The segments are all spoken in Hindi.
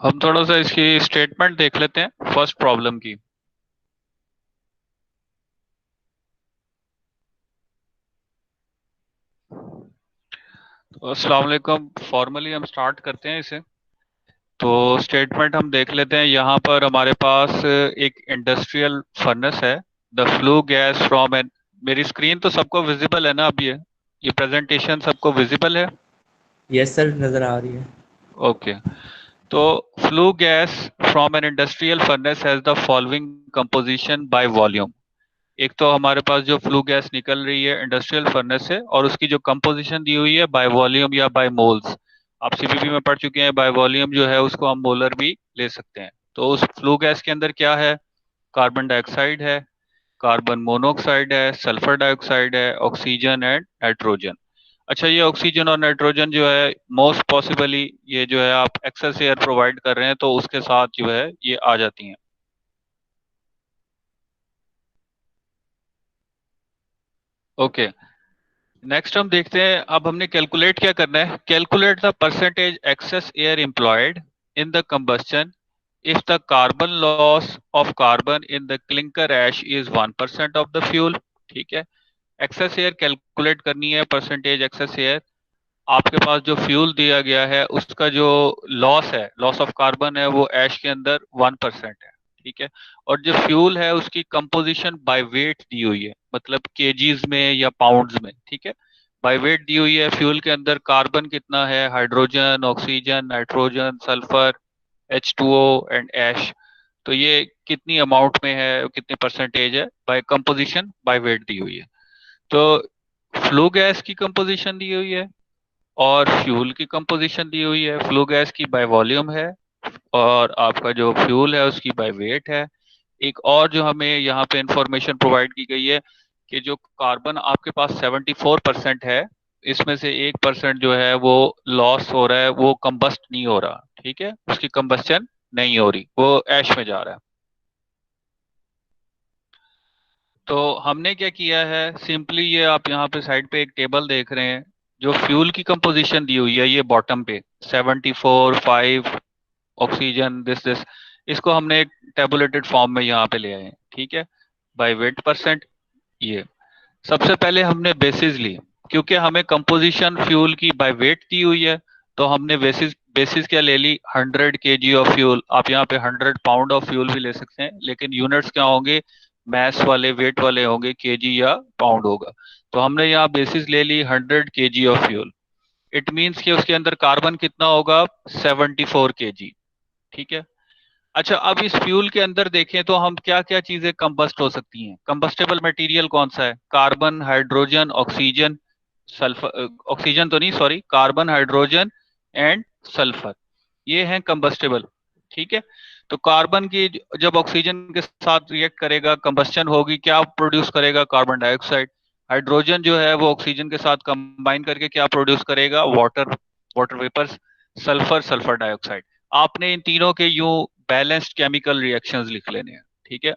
हम थोड़ा सा इसकी स्टेटमेंट देख लेते हैं फर्स्ट प्रॉब्लम की। तो अस्सलाम वालेकुम, फॉर्मली हम स्टार्ट करते हैं इसे। तो स्टेटमेंट हम देख लेते हैं। यहाँ पर हमारे पास एक इंडस्ट्रियल फर्नेस है। The flue gas from an, मेरी स्क्रीन तो सबको विजिबल है ना? अब ये प्रेजेंटेशन सबको विजिबल है? यस सर, नज़र आ रही है। ओके। तो flue gas from an industrial furnace has the following composition by volume. एक तो हमारे पास जो फ्लू गैस निकल रही है इंडस्ट्रियल फर्नेस से, और उसकी जो कंपोजिशन दी हुई है बाय वॉल्यूम या बाय मोल्स। आप सीपीपी में पढ़ चुके हैं, बाय वॉल्यूम जो है उसको हम मोलर भी ले सकते हैं। तो उस फ्लू गैस के अंदर क्या है? कार्बन डाइऑक्साइड है, कार्बन मोनोऑक्साइड है, सल्फर डाइऑक्साइड है, ऑक्सीजन एंड नाइट्रोजन। अच्छा, ये ऑक्सीजन और नाइट्रोजन जो है मोस्ट पॉसिबली ये जो है आप एक्सेस एयर प्रोवाइड कर रहे हैं तो उसके साथ जो है ये आ जाती हैं। ओके, नेक्स्ट हम देखते हैं। अब हमने कैलकुलेट क्या करना है? Calculate the percentage excess air employed in the combustion if the carbon loss of carbon in the clinker ash is 1% of the fuel. ठीक है, एक्सेस एयर कैलकुलेट करनी है, परसेंटेज एक्सेस एयर। आपके पास जो फ्यूल दिया गया है उसका जो लॉस है, लॉस ऑफ कार्बन है, वो ऐश के अंदर 1% है। ठीक है, और जो फ्यूल है उसकी कंपोजिशन बाय वेट दी हुई है, मतलब केजीज में या पाउंड्स में। ठीक है, बाय वेट दी हुई है। फ्यूल के अंदर कार्बन कितना है, hydrogen, oxygen, nitrogen, sulphur, H2O and ash. तो ये कितनी अमाउंट में है, कितनी परसेंटेज है, बाय कंपोजिशन बाय वेट दी हुई है। तो फ्लू गैस की कंपोजिशन दी हुई है और फ्यूल की कंपोजिशन दी हुई है। फ्लू गैस की बाय वॉल्यूम है और आपका जो फ्यूल है उसकी बाय वेट है। एक और जो हमें यहाँ पे इंफॉर्मेशन प्रोवाइड की गई है कि जो कार्बन आपके पास 74% है, इसमें से 1% जो है वो लॉस हो रहा है, वो कंबस्ट नहीं हो रहा। ठीक है, उसकी कंबस्शन नहीं हो रही, वो ऐश में जा रहा है। तो हमने क्या किया है, सिंपली ये आप यहाँ पे साइड पे एक टेबल देख रहे हैं, जो फ्यूल की कंपोजिशन दी हुई है ये बॉटम पे 74, 5, ऑक्सीजन, दिस इसको हमने एक टेबुलेटेड फॉर्म में यहाँ पे ले आए हैं। ठीक है, बाय वेट परसेंट। ये सबसे पहले हमने बेसिस ली, क्योंकि हमें कंपोजिशन फ्यूल की बाय वेट दी हुई है। तो हमने बेसिस बेसिस क्या ले ली, 100 kg ऑफ फ्यूल। आप यहाँ पे 100 पाउंड ऑफ फ्यूल भी ले सकते हैं, लेकिन यूनिट्स क्या होंगे, मैस वाले, वेट वाले होंगे, केजी या पाउंड होगा। तो हमने यहाँ बेसिस ले ली 100 kg of fuel. It means कि उसके अंदर कार्बन कितना होगा, 74 kg। ठीक है। अच्छा, अब इस फ्यूल के अंदर देखें तो हम क्या क्या चीजें कंबस्ट हो सकती हैं। कंबस्टेबल मटेरियल कौन सा है? Carbon, hydrogen, oxygen, sulphur, oxygen तो नहीं, sorry, carbon, hydrogen and sulphur, ये हैं कंबस्टेबल। ठीक है, तो कार्बन की जब ऑक्सीजन के साथ रिएक्ट करेगा, कंबस्शन होगी, क्या प्रोड्यूस करेगा? Carbon dioxide. हाइड्रोजन जो है वो ऑक्सीजन के साथ कंबाइन करके क्या प्रोड्यूस करेगा? Water, water vapours. Sulphur, sulphur dioxide. आपने इन तीनों के यूं बैलेंस्ड केमिकल रिएक्शंस लिख लेने हैं। ठीक है,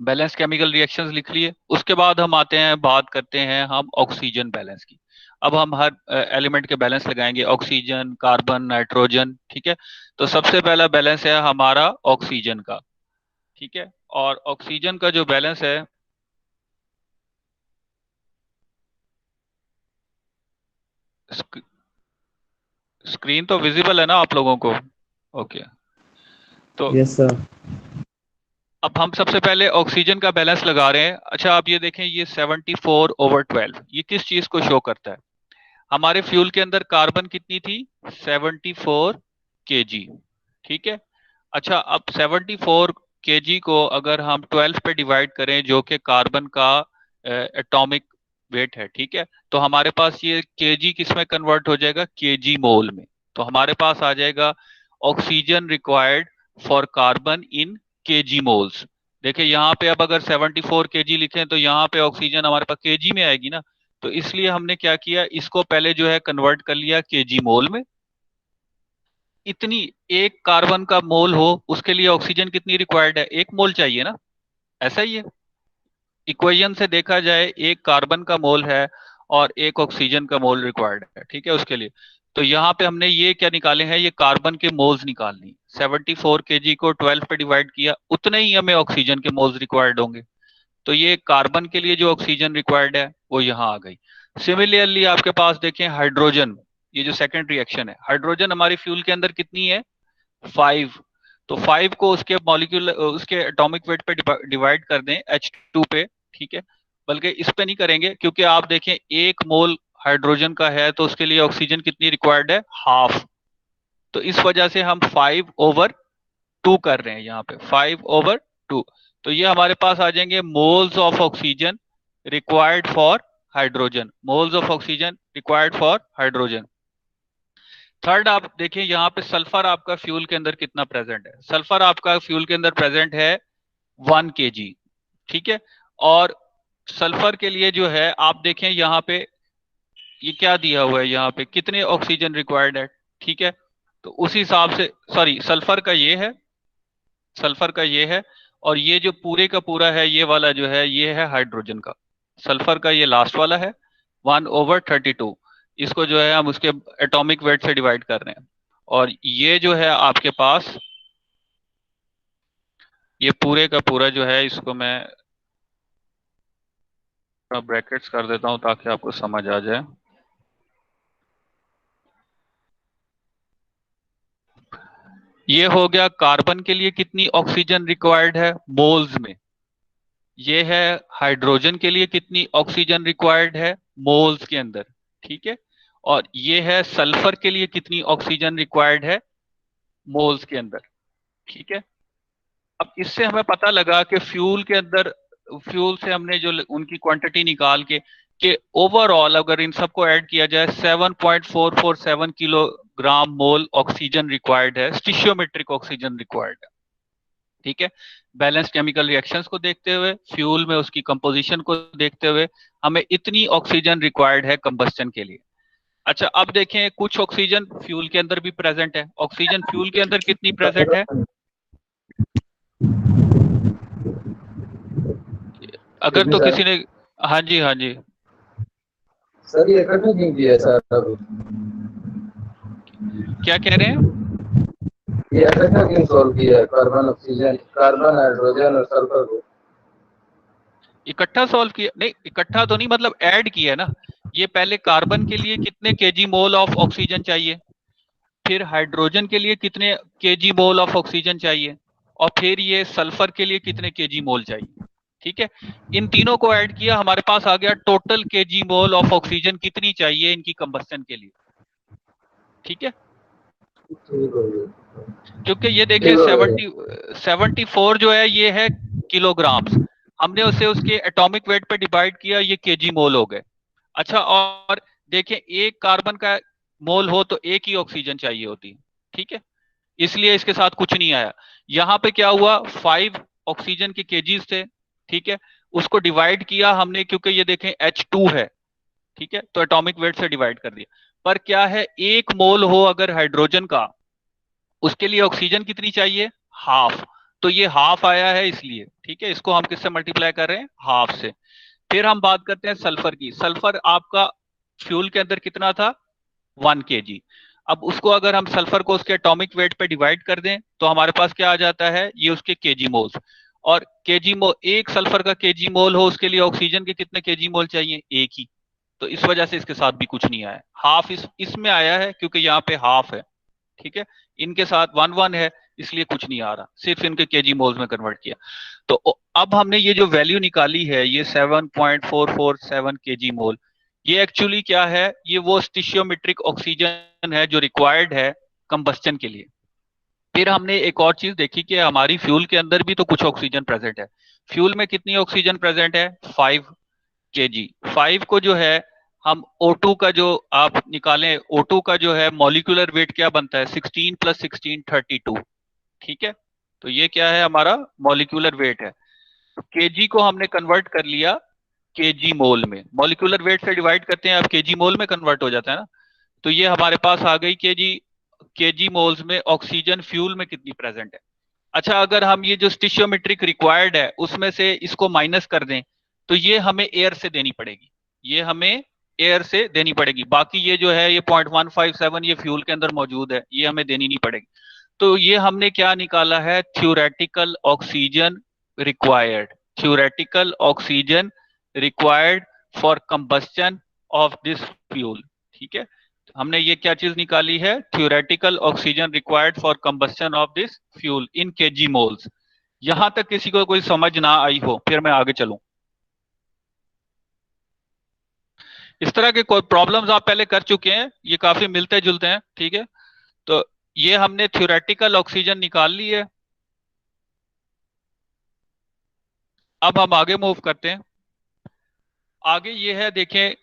बैलेंस केमिकल रिएक्शंस लिख लिए। उसके बाद हम आते हैं, बात करते हैं हम ऑक्सीजन बैलेंस की। अब हम हर एलिमेंट के बैलेंस लगाएंगे, ऑक्सीजन, कार्बन, नाइट्रोजन। ठीक है, तो सबसे पहला बैलेंस है हमारा ऑक्सीजन का। ठीक है, और ऑक्सीजन का जो बैलेंस है, स्क, स्क्रीन तो विजिबल है ना आप लोगों को? ओके। तो यस सर। अब हम सबसे पहले ऑक्सीजन का बैलेंस लगा रहे हैं। अच्छा, आप ये देखें, ये 74/12, ये किस चीज को शो करता है? हमारे फ्यूल के अंदर कार्बन कितनी थी, 74 kg। ठीक है, अच्छा, अब 74 kg को अगर हम 12 पे डिवाइड करें, जो कि कार्बन का एटॉमिक वेट है। ठीक है, तो हमारे पास ये केजी किस में कन्वर्ट हो जाएगा, केजी मोल में। तो हमारे पास आ जाएगा oxygen required for carbon in KG moles. देखिए यहाँ पे, अब अगर 74 kg लिखें तो यहाँ पे ऑक्सीजन हमारे पास केजी में आएगी ना। तो इसलिए हमने क्या किया, इसको पहले जो है कन्वर्ट कर लिया केजी मोल में। इतनी, एक कार्बन का मोल हो उसके लिए ऑक्सीजन कितनी रिक्वायर्ड है, 1 मोल चाहिए ना। ऐसा ही है, इक्वेशन से देखा जाए, एक कार्बन का मोल है और एक ऑक्सीजन का मोल रिक्वायर्ड है। ठीक है, उसके लिए। तो यहाँ पे हमने ये क्या निकाले हैं, ये कार्बन के मोल्स निकालनी। 74 केजी को 12 पे डिवाइड किया, उतने ही हमें ऑक्सीजन के मोल्स रिक्वायर्ड होंगे। तो ये कार्बन के लिए जो ऑक्सीजन रिक्वायर्ड है वो यहाँ आ गई। सिमिलरली आपके पास देखें हाइड्रोजन, ये जो सेकंड रिएक्शन है, हाइड्रोजन हमारी फ्यूल के अंदर कितनी है, 5। तो 5 को उसके मॉलिक्यूल उसके एटॉमिक वेट पे डिवाइड कर दें H2 पे, ठीक है। बल्कि इस पे नहीं करेंगे, क्योंकि आप देखें 1 मोल हाइड्रोजन का है तो उसके लिए ऑक्सीजन कितनी रिक्वायर्ड है, हाफ। तो इस वजह से हम 5/2 कर रहे हैं यहाँ पे, 5/2। तो ये हमारे पास आ जाएंगे moles of oxygen required for hydrogen, moles of oxygen required for hydrogen. Third आप देखिए यहाँ पे सल्फर आपका फ्यूल के अंदर कितना प्रेजेंट है। सल्फर आपका फ्यूल के अंदर प्रेजेंट है 1 kg, ठीक है। और सल्फर के लिए जो है आप देखें यहाँ पे ये क्या दिया हुआ है, यहाँ पे कितने ऑक्सीजन रिक्वायर्ड है, ठीक है। तो उस हिसाब से, सॉरी सल्फर का ये है, सल्फर का ये है, और ये जो पूरे का पूरा है ये वाला जो है ये है हाइड्रोजन का। सल्फर का ये लास्ट वाला है 1/32। इसको जो है हम उसके एटॉमिक वेट से डिवाइड कर रहे हैं। और ये जो है आपके पास ये पूरे का पूरा जो है, इसको मैं ब्रैकेट्स कर देता हूं ताकि आपको समझ आ जाए। ये हो गया कार्बन के लिए कितनी ऑक्सीजन रिक्वायर्ड है मोल्स में, ये है हाइड्रोजन के लिए कितनी ऑक्सीजन रिक्वायर्ड है मोल्स के अंदर, ठीक है। और ये है सल्फर के लिए कितनी ऑक्सीजन रिक्वायर्ड है मोल्स के अंदर, ठीक है। अब इससे हमें पता लगा कि फ्यूल के अंदर, फ्यूल से हमने जो उनकी क्वांटिटी निकाल के कि ओवरऑल अगर इन सबको ऐड किया जाए 7.447 किलोग्राम मोल ऑक्सीजन रिक्वायर्ड है, स्टिशियोमेट्रिक ऑक्सीजन रिक्वायर्ड है, ठीक है। बैलेंस केमिकल रिएक्शंस को देखते हुए, फ्यूल में उसकी कंपोजिशन को देखते हुए हमें इतनी ऑक्सीजन रिक्वायर्ड है कंबस्टन के लिए। अच्छा अब देखें कुछ ऑक्सीजन फ्यूल के अंदर भी प्रेजेंट है। ऑक्सीजन फ्यूल के अंदर कितनी प्रेजेंट है, अगर कितनी तो सर? किसी ने, हाँ जी हाँ जी, सर ये इकट्ठा क्यों किया है सर अभी? क्या कह रहे हैं, ये इकट्ठा क्यों सॉल्व किया है, कार्बन ऑक्सीजन, कार्बन हाइड्रोजन और सल्फर को? इकट्ठा सॉल्व किया नहीं, इकट्ठा तो नहीं, मतलब ऐड किया ना। ये पहले कार्बन के लिए कितने केजी मोल ऑफ ऑक्सीजन चाहिए, फिर हाइड्रोजन के लिए कितने केजी मोल ऑफ ऑक्सीजन चाहिए, और फिर ये सल्फर के लिए कितने केजी मोल चाहिए, ठीक है। इन तीनों को ऐड किया, हमारे पास आ गया total KG mole of oxygen कितनी चाहिए इनकी कंबस्टन के लिए, ठीक है। ठीक हो गया, क्योंकि ये देखिए ठीक हो गया। 74 जो है ये है किलोग्राम्स, हमने उसे उसके एटॉमिक वेट पे डिवाइड किया, ये केजी मोल हो गए। अच्छा और देखें एक कार्बन का मोल हो तो एक ही ऑक्सीजन चाहिए होती है, ठीक है। इसलिए इसके साथ कुछ नहीं आया। यहाँ पे क्या हुआ, 5 ऑक्सीजन के केजीज थे, ठीक है। उसको डिवाइड किया हमने, क्योंकि ये देखें H2 है, ठीक है, तो एटॉमिक वेट से डिवाइड कर दिया। पर क्या है, 1 मोल हो अगर हाइड्रोजन का, उसके लिए ऑक्सीजन कितनी चाहिए, हाफ। तो ये हाफ आया है इसलिए, ठीक है। इसको हम किससे मल्टीप्लाई कर रहे हैं, हाफ से। फिर हम बात करते हैं सल्फर की। सल्फर आपका फ्यूल के अंदर कितना था, 1 kg। अब उसको अगर हम सल्फर को उसके एटॉमिक वेट पे डिवाइड कर दें तो हमारे पास क्या आ जाता है, ये उसके केजी मोल्स। और केजी मोल, एक सल्फर का केजी मोल हो उसके लिए ऑक्सीजन के कितने केजी मोल चाहिए, एक ही। तो इस वजह से इसके साथ भी कुछ नहीं आया, हाफ इसमें आया है क्योंकि यहाँ पे हाफ है, ठीक है। इनके साथ 1 1 है, इसलिए कुछ नहीं आ रहा, सिर्फ इनके केजी मोल्स में कन्वर्ट किया। तो अब हमने ये जो वैल्यू निकाली है, ये 7.447 केजी मोल, ये एक्चुअली क्या है, ये वो स्टिशियोमेट्रिक ऑक्सीजन है जो रिक्वायर्ड है कंबस्टन के लिए। फिर हमने एक और चीज देखी कि हमारी फ्यूल के अंदर भी तो कुछ ऑक्सीजन प्रेजेंट है। फ्यूल में कितनी ऑक्सीजन प्रेजेंट है, 5 kg। 5 को जो है हम O2 का जो आप निकालें, O2 का जो है मॉलिक्यूलर वेट क्या बनता है, 16 + 16 32, ठीक है। तो ये क्या है, हमारा मॉलिक्यूलर वेट है। केजी को हमने कन्वर्ट कर लिया केजी मोल में, मॉलिक्यूलर वेट से डिवाइड करते हैं, अब केजी मोल में कन्वर्ट हो जाता है ना। तो ये हमारे पास आ गई केजी, केजी मोल्स में ऑक्सीजन फ्यूल में कितनी प्रेजेंट है। अच्छा अगर हम ये जो स्टिशियोमेट्रिक रिक्वायर्ड है उसमें से इसको माइनस कर दें तो ये हमें एयर से देनी पड़ेगी, ये हमें एयर से देनी पड़ेगी। बाकी ये जो है ये 0.157 ये फ्यूल के अंदर मौजूद है, ये हमें देनी नहीं पड़ेगी। तो ये हमने क्या निकाला है, theoretical oxygen required, theoretical oxygen required for combustion of this fuel. ठीक है, हमने ये क्या चीज निकाली है, theoretical oxygen required for combustion of this fuel in KG moles. यहां तक किसी को कोई समझ ना आई हो, फिर मैं आगे चलूं। इस तरह के कोई प्रॉब्लम्स आप पहले कर चुके हैं, ये काफी मिलते जुलते हैं। ठीक है, तो ये हमने थ्योरेटिकल ऑक्सीजन निकाल ली है। अब हम आगे मूव करते हैं। आगे ये है, देखें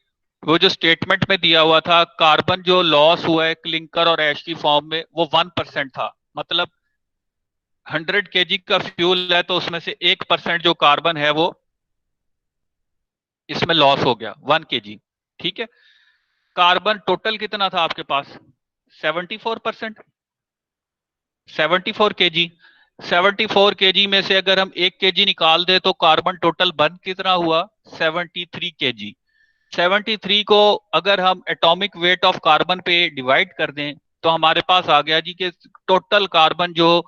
वो जो स्टेटमेंट में दिया हुआ था, कार्बन जो लॉस हुआ है क्लिंकर और ऐश की फॉर्म में वो 1% था। मतलब 100 केजी का फ्यूल है तो उसमें से 1% जो कार्बन है वो इसमें लॉस हो गया, 1 केजी। ठीक है, कार्बन टोटल कितना था आपके पास, 74%, 74 केजी। 74 केजी में से अगर हम 1 केजी निकाल दे तो कार्बन टोटल बन कितना हुआ, 73 केजी। 73 को अगर हम एटॉमिक वेट ऑफ कार्बन पे डिवाइड कर दें तो हमारे पास आ गया जी कि टोटल कार्बन जो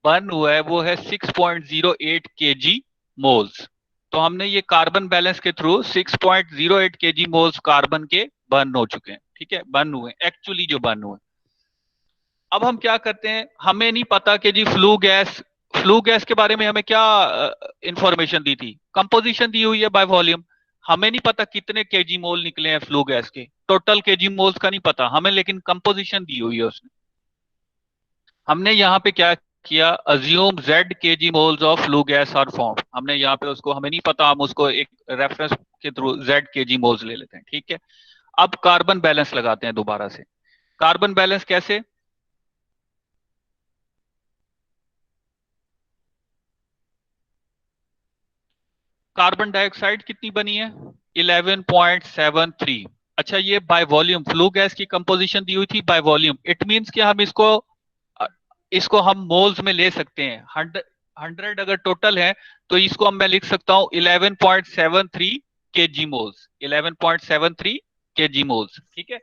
बर्न हुआ है वो है 6.08 केजी मोल्स। तो हमने ये कार्बन बैलेंस के थ्रू 6.08 केजी मोल्स कार्बन के बर्न हो चुके हैं। ठीक है, बर्न हुए एक्चुअली जो बर्न हुए। अब हम क्या करते हैं, हमें नहीं पता कि जी फ्लू गैस के बारे में हमें क्या इंफॉर्मेशन दी थी, कंपोजिशन दी हुई है बाय वॉल्यूम। हमें नहीं पता कितने केजी मोल निकले हैं फ्लू गैस के, टोटल केजी मोल्स का नहीं पता हमें, लेकिन कंपोजिशन दी हुई है उसने। हमने यहाँ पे क्या किया, assume Z KG moles of flue gas are form. हमने यहाँ पे उसको, हमें नहीं पता, हम उसको एक रेफरेंस के थ्रू जेड केजी मोल्स ले लेते हैं। ठीक है, अब कार्बन बैलेंस लगाते हैं दोबारा से। कार्बन बैलेंस कैसे, कार्बन डाइऑक्साइड कितनी बनी है, 11.73। अच्छा, ये बाय वॉल्यूम फ्लू गैस की कंपोजिशन दी हुई थी बाय वॉल्यूम। इट मींस कि हम इसको इसको हम मोल्स में ले सकते हैं। 100 अगर टोटल है तो इसको मैं लिख सकता हूं 11.73 केजी मोल्स, 11.73 केजी मोल्स। ठीक है,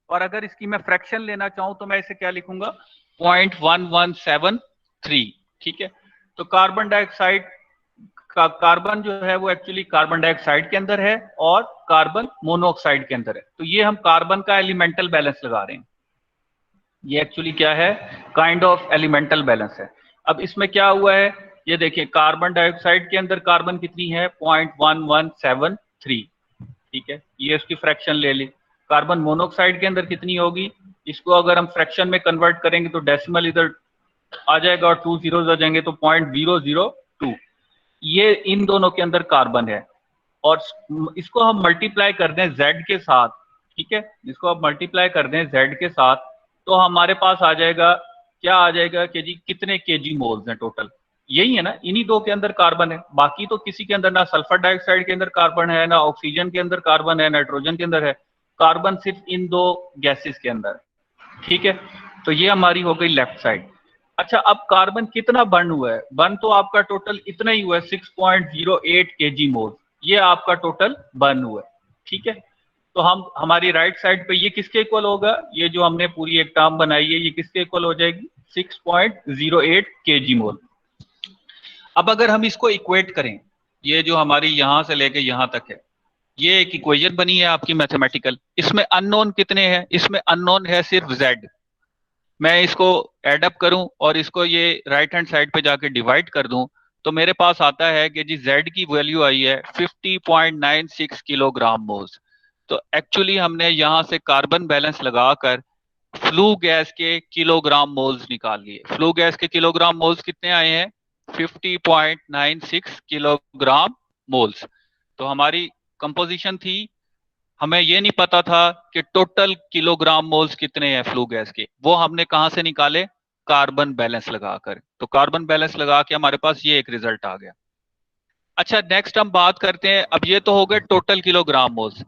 और अगर इसकी मैं फ्रैक्शन लेना चाहूं तो मैं इसे क्या लिखूंगा, 0.1173। ठीक है, तो कार्बन डाइऑक्साइड कार्बन जो है वो एक्चुअली कार्बन डाइऑक्साइड के अंदर है और कार्बन मोनोऑक्साइड के अंदर है। तो ये हम कार्बन का एलिमेंटल बैलेंस लगा रहे हैं। ये एक्चुअली क्या है, काइंड ऑफ एलिमेंटल बैलेंस है। अब इसमें क्या हुआ है, ये देखिए कार्बन डाइऑक्साइड के अंदर कार्बन कितनी है, 0.1173। ठीक है, ये उसकी फ्रैक्शन ले ली। कार्बन मोनोऑक्साइड के अंदर कितनी होगी, इसको अगर हम फ्रैक्शन में कन्वर्ट करेंगे तो डेसिमल इधर आ जाएगा और 2 जीरोस आ जाएंगे तो 0.002। ये इन दोनों के अंदर कार्बन है और इसको हम मल्टीप्लाई कर दें जेड के साथ। ठीक है, इसको आप मल्टीप्लाई कर दें जेड के साथ तो हमारे पास आ जाएगा, क्या आ जाएगा कि जी कितने केजी मोल्स हैं टोटल। यही है ना, इन्हीं दो के अंदर कार्बन है, बाकी तो किसी के अंदर ना सल्फर डाइऑक्साइड के अंदर कार्बन है, ना ऑक्सीजन के अंदर कार्बन है, नाइट्रोजन के अंदर है। कार्बन सिर्फ इन दो गैसेस के अंदर है। ठीक है, तो ये हमारी हो गई लेफ्ट साइड। अच्छा, अब कार्बन कितना बर्न हुआ है, बर्न तो आपका टोटल इतना ही हुआ है 6.08 केजी मोल, ये आपका टोटल बर्न हुआ है। ठीक है, तो हम हमारी राइट साइड पे ये किसके इक्वल होगा, ये जो हमने पूरी एक टर्म बनाई है ये किसके इक्वल हो जाएगी, 6.08 केजी मोल। अब अगर हम इसको इक्वेट करें, ये जो हमारी यहां से लेके यहां तक है, ये एक इक्वेशन बनी है आपकी मैथमेटिकल। इसमें अननोन कितने हैं, इसमें अननोन है सिर्फ जेड। मैं इसको एडअप करूं और इसको ये राइट हैंड साइड पे जाके डिवाइड कर दूं तो मेरे पास आता है कि जी जेड की वैल्यू आई है 50.96 किलोग्राम मोल्स। तो एक्चुअली हमने यहां से कार्बन बैलेंस लगाकर फ्लू गैस के किलोग्राम मोल्स निकाल लिए। फ्लू गैस के किलोग्राम मोल्स कितने आए हैं, 50.96 किलोग्राम मोल्स। तो हमारी कंपोजिशन थी, हमें ये नहीं पता था कि टोटल किलोग्राम मोल्स कितने हैं फ्लू गैस के, वो हमने कहां से निकाले, कार्बन बैलेंस लगाकर। तो कार्बन बैलेंस लगा के हमारे पास ये एक रिजल्ट आ गया। अच्छा, नेक्स्ट हम बात करते हैं, अब ये तो हो गए टोटल किलोग्राम मोल्स।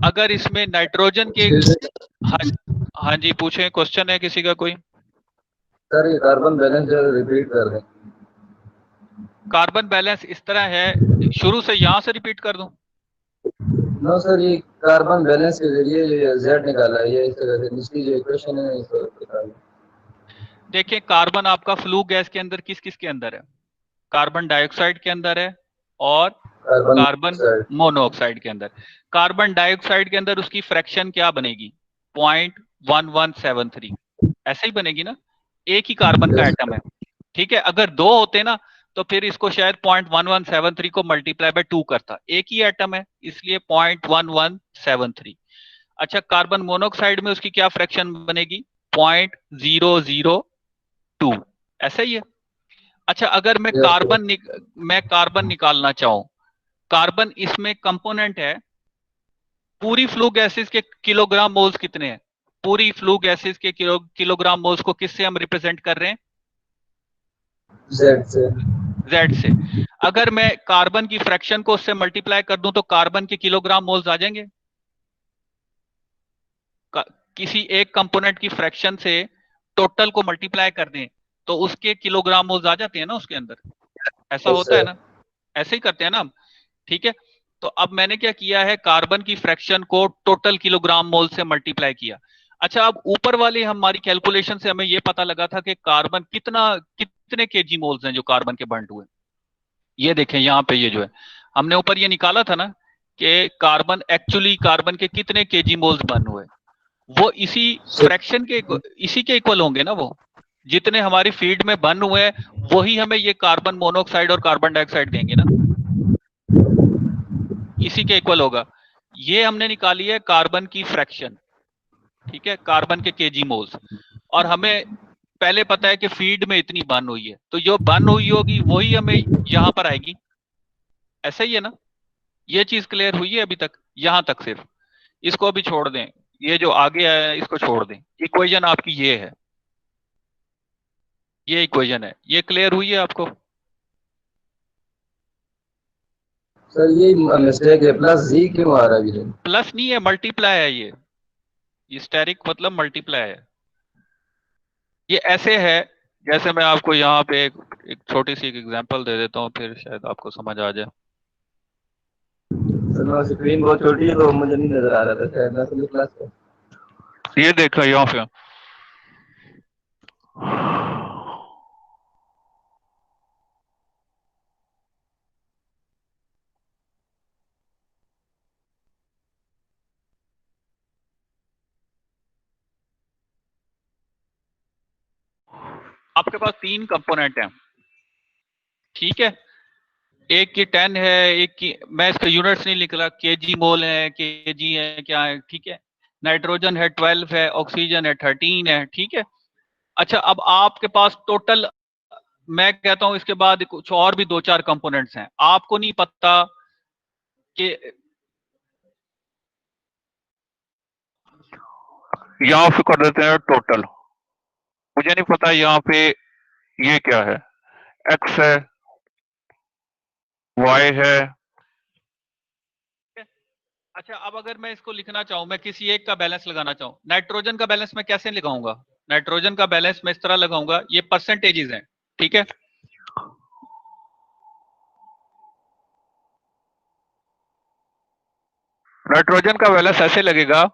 अगर इसमें नाइट्रोजन के, हाँ, हाँ जी पूछे, क्वेश्चन है किसी का कोई। सर ये कार्बन बैलेंस रिपीट कर दें। कार्बन बैलेंस इस तरह है, शुरू से यहां से रिपीट कर दूं, नो सर, ये कार्बन बैलेंस के जरिए ये जेड निकाला है, ये इस तरह से निचली जो इक्वेशन है इसको निकाला। देखिए कार्बन आपका फ्लू गैस के अंदर किस किस के अंदर है? कार्बन डाइऑक्साइड के अंदर है और कार्बन कार्बन डाइऑक्साइड। मोनोऑक्साइड के अंदर। कार्बन डाइऑक्साइड के अंदर उसकी फ्रैक्शन क्या बनेगी? 0.1173 ऐसे ही बनेगी ना, एक ही कार्बन का यस एटम है। ठीक है, अगर दो होते ना तो फिर इसको शायद 0.1173 को मल्टीप्लाई बाय 2 करता, एक ही एटम है इसलिए 0.1173। अच्छा, कार्बन मोनोऑक्साइड में उसकी क्या फ्रैक्शन बनेगी? 0.002, ऐसा ही है। अच्छा, अगर यस सर। मैं कार्बन निकालना चाहूं, कार्बन इसमें कंपोनेंट है, पूरी फ्लू गैसेस के किलोग्राम मोल्स कितने हैं? पूरी फ्लू गैसेस के किलोग्राम मोल्स को किससे हम रिप्रेजेंट कर रहे हैं? जेड से। जेड से। अगर मैं कार्बन की फ्रैक्शन को उससे मल्टीप्लाई कर दूं तो कार्बन के किलोग्राम मोल्स आ जाएंगे। किसी एक कंपोनेंट की फ्रैक्शन से टोटल को मल्टीप्लाई कर दें तो उसके किलोग्राम मोल्स आ जाते हैं ना उसके अंदर, ऐसा यस होता है सर। ना, ऐसे ही करते हैं ना हम। ठीक है, तो अब मैंने क्या किया है, कार्बन की फ्रैक्शन को टोटल किलोग्राम मोल से मल्टीप्लाई किया। अच्छा, अब ऊपर वाली हमारी कैलकुलेशन से हमें यह पता लगा था कि कार्बन कितने केजी मोल्स हैं जो कार्बन के बर्न्ट हुए। ये देखें यहाँ पे, ये जो है हमने ऊपर ये निकाला था ना कि कार्बन एक्चुअली कार्बन के कितने केजी मोल्स बर्न हुए, वो इसी फ्रैक्शन के इसी के इक्वल होंगे ना, वो जितने हमारी फीड में बर्न हुए हैं वही हमें ये कार्बन मोनोऑक्साइड और कार्बन डाइऑक्साइड देंगे ना, इसी के इक्वल होगा। ये हमने निकाली है कार्बन की फ्रैक्शन, ठीक है, कार्बन के केजी मोल्स, और हमें पहले पता है कि फीड में इतनी बर्न हुई है, तो जो बर्न हुई होगी वही हमें यहां पर आएगी, ऐसा ही है ना। ये चीज क्लियर हुई है अभी तक? यहां तक सिर्फ, इसको अभी छोड़ दें, ये जो आगे आया है इसको छोड़ दें। इक्वेशन आपकी ये है, ये इक्वेशन है, ये क्लियर हुई है आपको? सर ये मिस्टेक है, प्लस जी क्यों आ रहा है अभी? प्लस नहीं है, मल्टीप्लाई है ये स्टेरिक मतलब मल्टीप्लाई है। ये ऐसे है जैसे मैं आपको यहाँ पे एक छोटी सी एग्जांपल दे देता हूँ, फिर शायद आपको समझ आ जाए। सर स्क्रीन बहुत छोटी है तो मुझे नहीं नजर आ रहा था शायद, मैं समझ क्लास का। ये देखो यहाँ पे, आपके पास तीन कंपोनेंट हैं, ठीक है, एक की 10 है, एक की, मैं इसका यूनिट्स नहीं लिख रहा, केजी मोल है, केजी है, क्या है, ठीक है, नाइट्रोजन है 12 है, ऑक्सीजन है 13 है, ठीक है। अच्छा, अब आपके पास टोटल, मैं कहता हूं इसके बाद कुछ और भी दो चार कंपोनेंट्स हैं, आपको नहीं पता कि यहाँ पे कर देते हैं टोटल, मुझे नहीं पता यहाँ पे ये क्या है, एक्स है, वाई है। अच्छा, अब अगर मैं इसको लिखना चाहूं, मैं किसी एक का बैलेंस लगाना चाहूं, नाइट्रोजन का बैलेंस मैं कैसे लगाऊंगा? नाइट्रोजन का बैलेंस मैं इस तरह लगाऊंगा, ये परसेंटेजेस हैं, ठीक है, नाइट्रोजन का बैलेंस ऐसे लगेगा,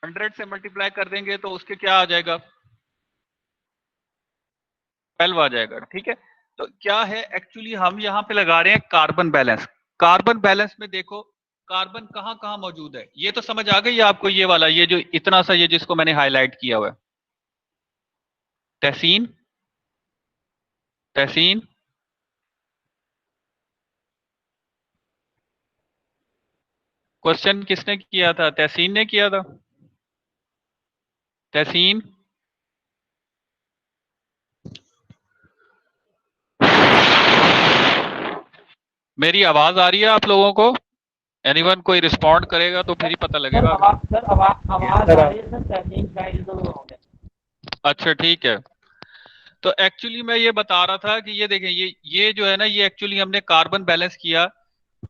हंड्रेड से मल्टीप्लाई कर देंगे तो उसके क्या आ जाएगा, 12 आ जाएगा, ठीक है। तो क्या है एक्चुअली, हम यहाँ पे लगा रहे हैं कार्बन बैलेंस। कार्बन बैलेंस में देखो कार्बन कहाँ कहाँ मौजूद है, ये तो समझ आ गई है आपको, ये वाला, ये जो इतना सा, ये जिसको मैंने हाईलाइट किया हुआ है, तहसीन, तहसीन, क्वेश्चन किसने किया था? तहसीन ने किया था, तहसीन। मेरी आवाज आ रही है आप लोगों को? एनीवन कोई रिस्पॉन्ड करेगा तो फिर ही पता लगेगा। आवाज आ रही है सर, तहसीन शायद तो हो गया। अच्छा ठीक है, तो एक्चुअली मैं ये बता रहा था कि ये देखें, ये जो है ना, ये एक्चुअली हमने कार्बन बैलेंस किया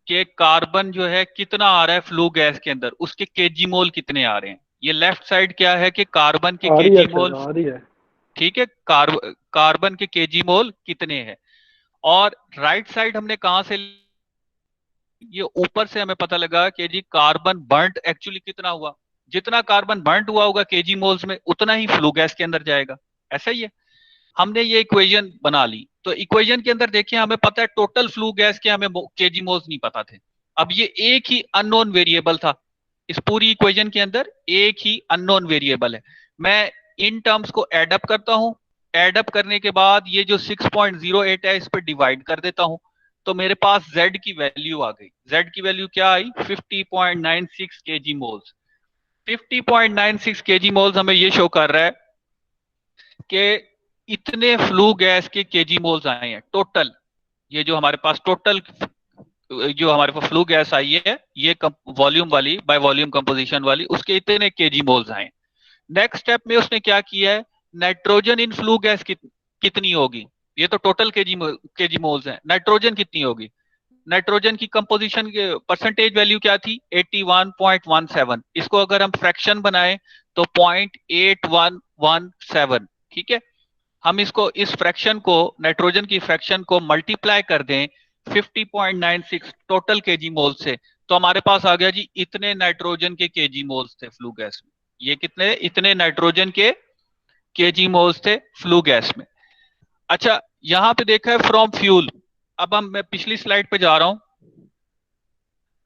कि कार्बन जो है कितना आ रहा है फ्लू गैस के अंदर, उसके केजी मोल कितने आ रहे हैं। ये लेफ्ट साइड क्या है कि कार्बन के आ रही है केजी सर, मोल, आ रही है। ठीक है, कार्बन के केजी मोल कितने हैं। और राइट साइड हमने कहां से, ये ऊपर से हमें पता लगा कि जी कार्बन बर्न्ड एक्चुअली कितना हुआ, जितना कार्बन बर्न्ड हुआ होगा केजी मोल्स में उतना ही फ्लू गैस के अंदर जाएगा। ऐसा ही है। हमने ये इक्वेशन बना ली, तो इक्वेशन के अंदर देखिए हमें पता है टोटल फ्लू गैस के, हमें केजी मोल्स नहीं पता थे। अब ये एक ही अननोन वेरिएबल था इस पूरी इक्वेशन के अंदर, एक ही अननोन वेरिएबल है। मैं इन टर्म्स को एडअप करता हूं, एडअप करने के बाद ये जो 6.08 है इस पर डिवाइड कर देता हूं, तो मेरे पास z की वैल्यू आ गई। z की वैल्यू क्या आई, 50.96 केजी मोल्स। 50.96 केजी मोल्स हमें ये शो कर रहा है कि इतने फ्लू गैस के केजी मोल्स आए हैं टोटल। ये जो हमारे पास टोटल जो हमारे पास फ्लू गैस आई है, ये वॉल्यूम वाली, बाय वॉल्यूम कंपोजिशन वाली, उसके इतने केजी मोल्स आए। नेक्स्ट स्टेप में उसने क्या किया है, नाइट्रोजन इन फ्लू गैस कितनी होगी। ये तो टोटल केजी मोल्स है, नाइट्रोजन कितनी होगी। नाइट्रोजन की कंपोजिशन के परसेंटेज वैल्यू क्या थी, 81.17। इसको अगर हम फ्रैक्शन बनाए तो 0.8117। ठीक है, हम इसको, इस फ्रैक्शन को, नाइट्रोजन की फ्रैक्शन को मल्टीप्लाई कर दें 50.96 टोटल केजी मोल से, तो हमारे पास आ गया जी इतने नाइट्रोजन के केजी मोल्स थे फ्लू गैस में। ये कितने, इतने नाइट्रोजन के केजी मोल्स थे फ्लू गैस में। अच्छा, यहां पे देखा है फ्रॉम फ्यूल। अब मैं पिछली स्लाइड पे जा रहा हूं।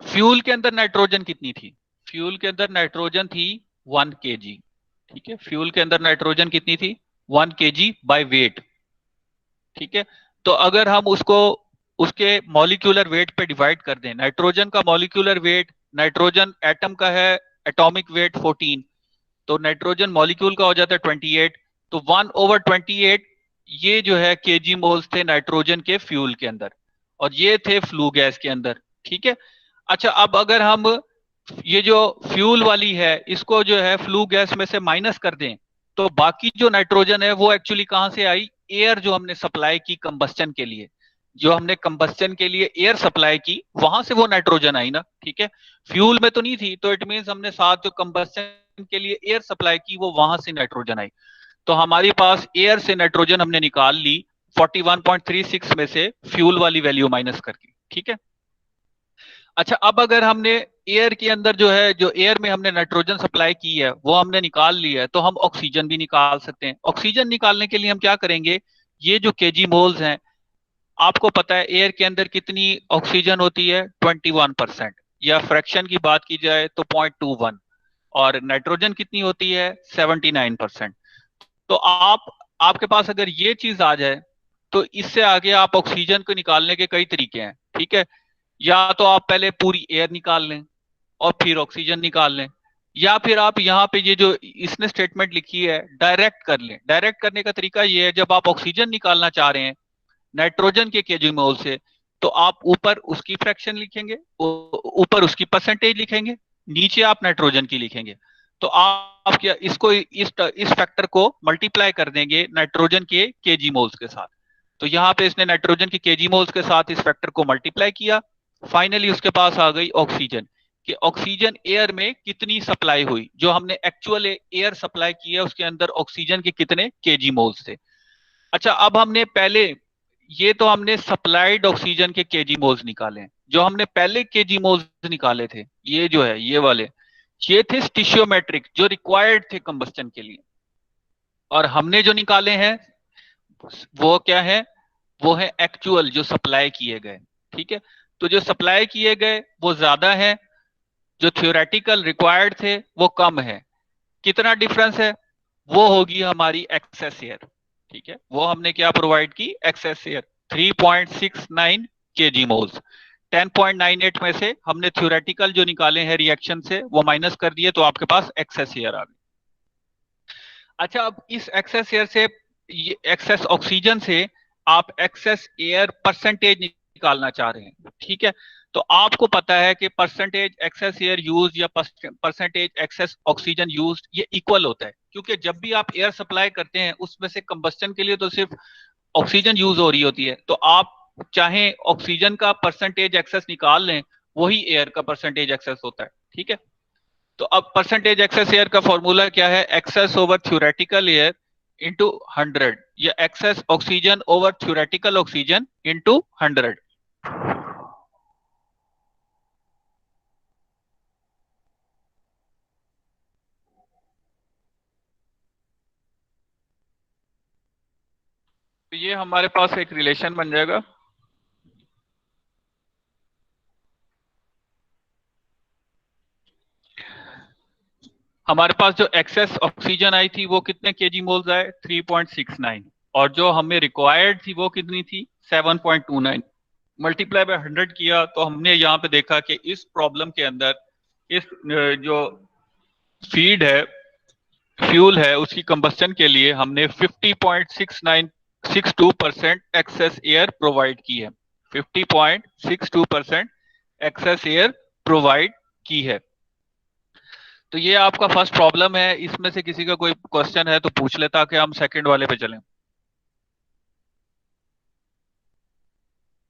फ्यूल के अंदर नाइट्रोजन कितनी थी, फ्यूल के अंदर नाइट्रोजन थी 1 kg। ठीक है, फ्यूल के अंदर नाइट्रोजन कितनी थी, 1 kg बाय वेट। ठीक है, तो अगर हम उसको उसके मॉलिक्यूलर वेट पे डिवाइड कर दें, नाइट्रोजन का मॉलिक्यूलर वेट, नाइट्रोजन एटम का है एटॉमिक वेट 14, तो नाइट्रोजन मॉलिक्यूल का हो जाता है 28, तो 1/28 ये जो है केजी मोल्स थे नाइट्रोजन के फ्यूल के अंदर, और ये थे फ्लू गैस के अंदर। ठीक है। अच्छा, अब अगर हम ये जो फ्यूल वाली है इसको जो है फ्लू गैस में से माइनस कर दें, तो बाकी जो नाइट्रोजन है वो एक्चुअली कहां से आई, एयर जो हमने सप्लाई की कंबस्टन के लिए, जो हमने कंबस्टन के लिए एयर सप्लाई की वहां से वो नाइट्रोजन आई ना। ठीक है, फ्यूल में तो नहीं थी, तो इट मींस हमने साथ जो कंबस्टन के लिए एयर सप्लाई की वो वहां से नाइट्रोजन आई। तो हमारे पास एयर से नाइट्रोजन हमने निकाल ली 41.36 में से फ्यूल वाली वैल्यू माइनस करके। ठीक है। अच्छा, अब अगर हमने एयर के अंदर जो है, जो एयर में हमने नाइट्रोजन सप्लाई की है वो हमने निकाल लिया है, तो हम ऑक्सीजन भी निकाल सकते हैं। ऑक्सीजन निकालने के लिए हम क्या करेंगे, ये जो केजी मोल्स हैं, आपको पता है एयर के अंदर कितनी ऑक्सीजन होती है, 21%, या फ्रैक्शन की बात की जाए तो 0.21, और नाइट्रोजन कितनी होती है 79%। तो आपके पास अगर ये चीज आ जाए तो इससे आगे आप ऑक्सीजन को निकालने के कई तरीके हैं। ठीक है, या तो आप पहले पूरी एयर निकाल लें और फिर ऑक्सीजन निकाल लें, या फिर आप यहाँ पे ये जो इसने स्टेटमेंट लिखी है डायरेक्ट कर लें। डायरेक्ट करने का तरीका ये है, जब आप ऑक्सीजन निकालना चाह रहे हैं नाइट्रोजन के केजी मोल से, तो आप ऊपर उसकी फ्रैक्शन लिखेंगे, ऊपर उसकी परसेंटेज लिखेंगे, नीचे आप नाइट्रोजन की लिखेंगे। तो आप क्या इसको, इस फैक्टर को मल्टीप्लाई कर देंगे नाइट्रोजन के केजी मोल्स के साथ। तो यहाँ पे इसने नाइट्रोजन के केजी मोल्स के साथ इस फैक्टर को मल्टीप्लाई किया, फाइनली उसके पास आ गई ऑक्सीजन, कि ऑक्सीजन एयर में कितनी सप्लाई हुई, जो हमने एक्चुअल एयर सप्लाई की है उसके अंदर ऑक्सीजन के कितने केजी मोल्स थे। अच्छा, अब हमने पहले, ये तो हमने सप्लाइड ऑक्सीजन के केजी मोल्स निकाले हैं। जो हमने पहले केजी मोल्स निकाले थे, ये जो है ये वाले, ये थे स्टिशियोमेट्रिक जो रिक्वायर्ड थे कंबस्टन के लिए, और हमने जो निकाले हैं वो क्या है, वो है एक्चुअल जो सप्लाई किए गए। ठीक है, तो जो सप्लाई किए गए वो ज्यादा है, जो थियोरेटिकल रिक्वायर्ड थे वो कम है। कितना डिफरेंस है, वो होगी हमारी एक्सेस एयर। ठीक है, वो हमने क्या प्रोवाइड की, एक्सेस एयर 3.69 केजी मोल्स। 10.98 में से हमने थ्योरेटिकल जो निकाले हैं रिएक्शन से वो माइनस कर दिए, तो आपके पास एक्सेस एयर आ गई। अच्छा, अब इस एक्सेस एयर से, एक्सेस ऑक्सीजन से आप एक्सेस एयर परसेंटेज निकालना चाह रहे हैं। ठीक है, तो आपको पता है कि परसेंटेज एक्सेस एयर यूज या परसेंटेज एक्सेस ऑक्सीजन यूज ये इक्वल होता है, क्योंकि जब भी आप एयर सप्लाई करते हैं उसमें से कंबस्टन के लिए तो सिर्फ ऑक्सीजन यूज हो रही होती है, तो आप चाहे ऑक्सीजन का परसेंटेज एक्सेस निकाल लें, वही एयर का परसेंटेज एक्सेस होता है। ठीक है, तो अब परसेंटेज एक्सेस एयर का फॉर्मूला क्या है? Excess over theoretical air into 100, या excess oxygen over theoretical oxygen into 100। तो ये हमारे पास एक रिलेशन बन जाएगा। हमारे पास जो एक्सेस ऑक्सीजन आई थी वो कितने केजी मोल्स आए? 3.69। और जो हमें रिक्वायर्ड थी वो कितनी थी? 7.29। मल्टीप्लाई बाय 100 किया तो हमने यहाँ पे देखा कि इस प्रॉब्लम के अंदर इस जो फीड है, फ्यूल है, उसकी कंबस्टन के लिए हमने 50.6962% एक्सेस एयर प्रोवाइड की है। 50.62% एक्सेस एयर प्रोवाइड की है। तो ये आपका फर्स्ट प्रॉब्लम है। इसमें से किसी का कोई क्वेश्चन है तो पूछ ले, ताकि हम सेकंड वाले पे चलें।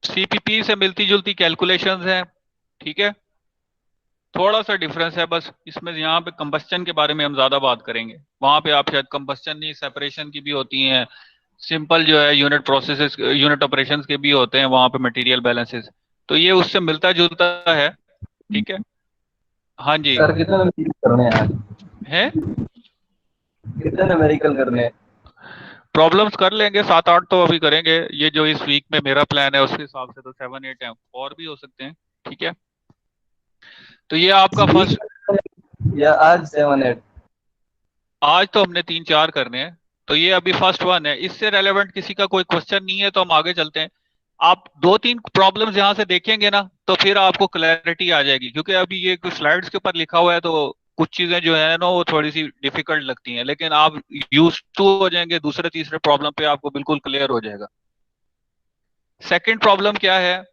सीपीपी से मिलती जुलती कैलकुलेशंस हैं। ठीक है, थोड़ा सा डिफरेंस है बस इसमें। यहाँ पे कंबस्टन के बारे में हम ज्यादा बात करेंगे, वहां पे आप शायद कंबस्टन नहीं, सेपरेशन की भी होती हैं। सिंपल जो है यूनिट प्रोसेसेस, यूनिट ऑपरेशंस के भी होते हैं वहां पे, मटेरियल बैलेंसेस। तो ये उससे मिलता जुलता है। ठीक है, हाँ जी। सर कितने न्यूमेरिकल करने हैं आज? है, कितने न्यूमेरिकल करने हैं? प्रॉब्लम्स कर लेंगे, 7-8 तो अभी करेंगे। ये जो इस वीक में मेरा प्लान है उसके हिसाब से तो 7-8 है, और भी हो सकते हैं। ठीक है, तो ये आपका वीक फर्स्ट। या आज 7-8? आज तो हमने 3-4 करने हैं, तो ये अभी फर्स्ट वन है। इससे रेलेवेंट किसी का कोई क्वेश्चन नहीं है तो हम आगे चलते हैं। आप 2-3 प्रॉब्लम्स यहां से देखेंगे ना तो फिर आपको क्लैरिटी आ जाएगी, क्योंकि अभी ये कुछ स्लाइड्स के ऊपर लिखा हुआ है तो कुछ चीजें जो है ना वो थोड़ी सी डिफिकल्ट लगती हैं, लेकिन आप यूज टू हो जाएंगे, दूसरे तीसरे प्रॉब्लम पे आपको बिल्कुल क्लियर हो जाएगा। सेकंड प्रॉब्लम क्या है?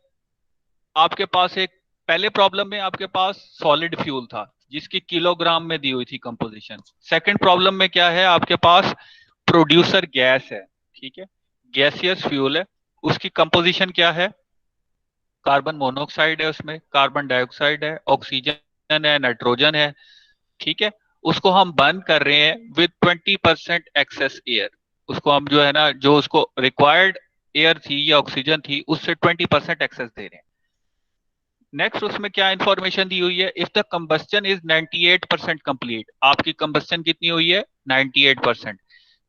आपके पास एक, पहले प्रॉब्लम में आपके पास सॉलिड फ्यूल था जिसकी किलोग्राम में दी हुई थी कंपोजिशन। सेकंड प्रॉब्लम में क्या है? आपके पास प्रोड्यूसर गैस है। ठीक है, गैसियस फ्यूल है, उसकी कंपोजिशन क्या है? कार्बन मोनोऑक्साइड है, उसमें कार्बन डाइऑक्साइड है, ऑक्सीजन है, नाइट्रोजन है। ठीक है, उसको हम बर्न कर रहे हैं विद 20% एक्सेस एयर। उसको हम जो है ना, जो उसको रिक्वायर्ड एयर थी या ऑक्सीजन थी, उससे 20% एक्सेस दे रहे हैं। नेक्स्ट उसमें क्या इंफॉर्मेशन दी हुई है? If the combustion is 98% complete, आपकी कंबस्टन कितनी हुई है? 98%।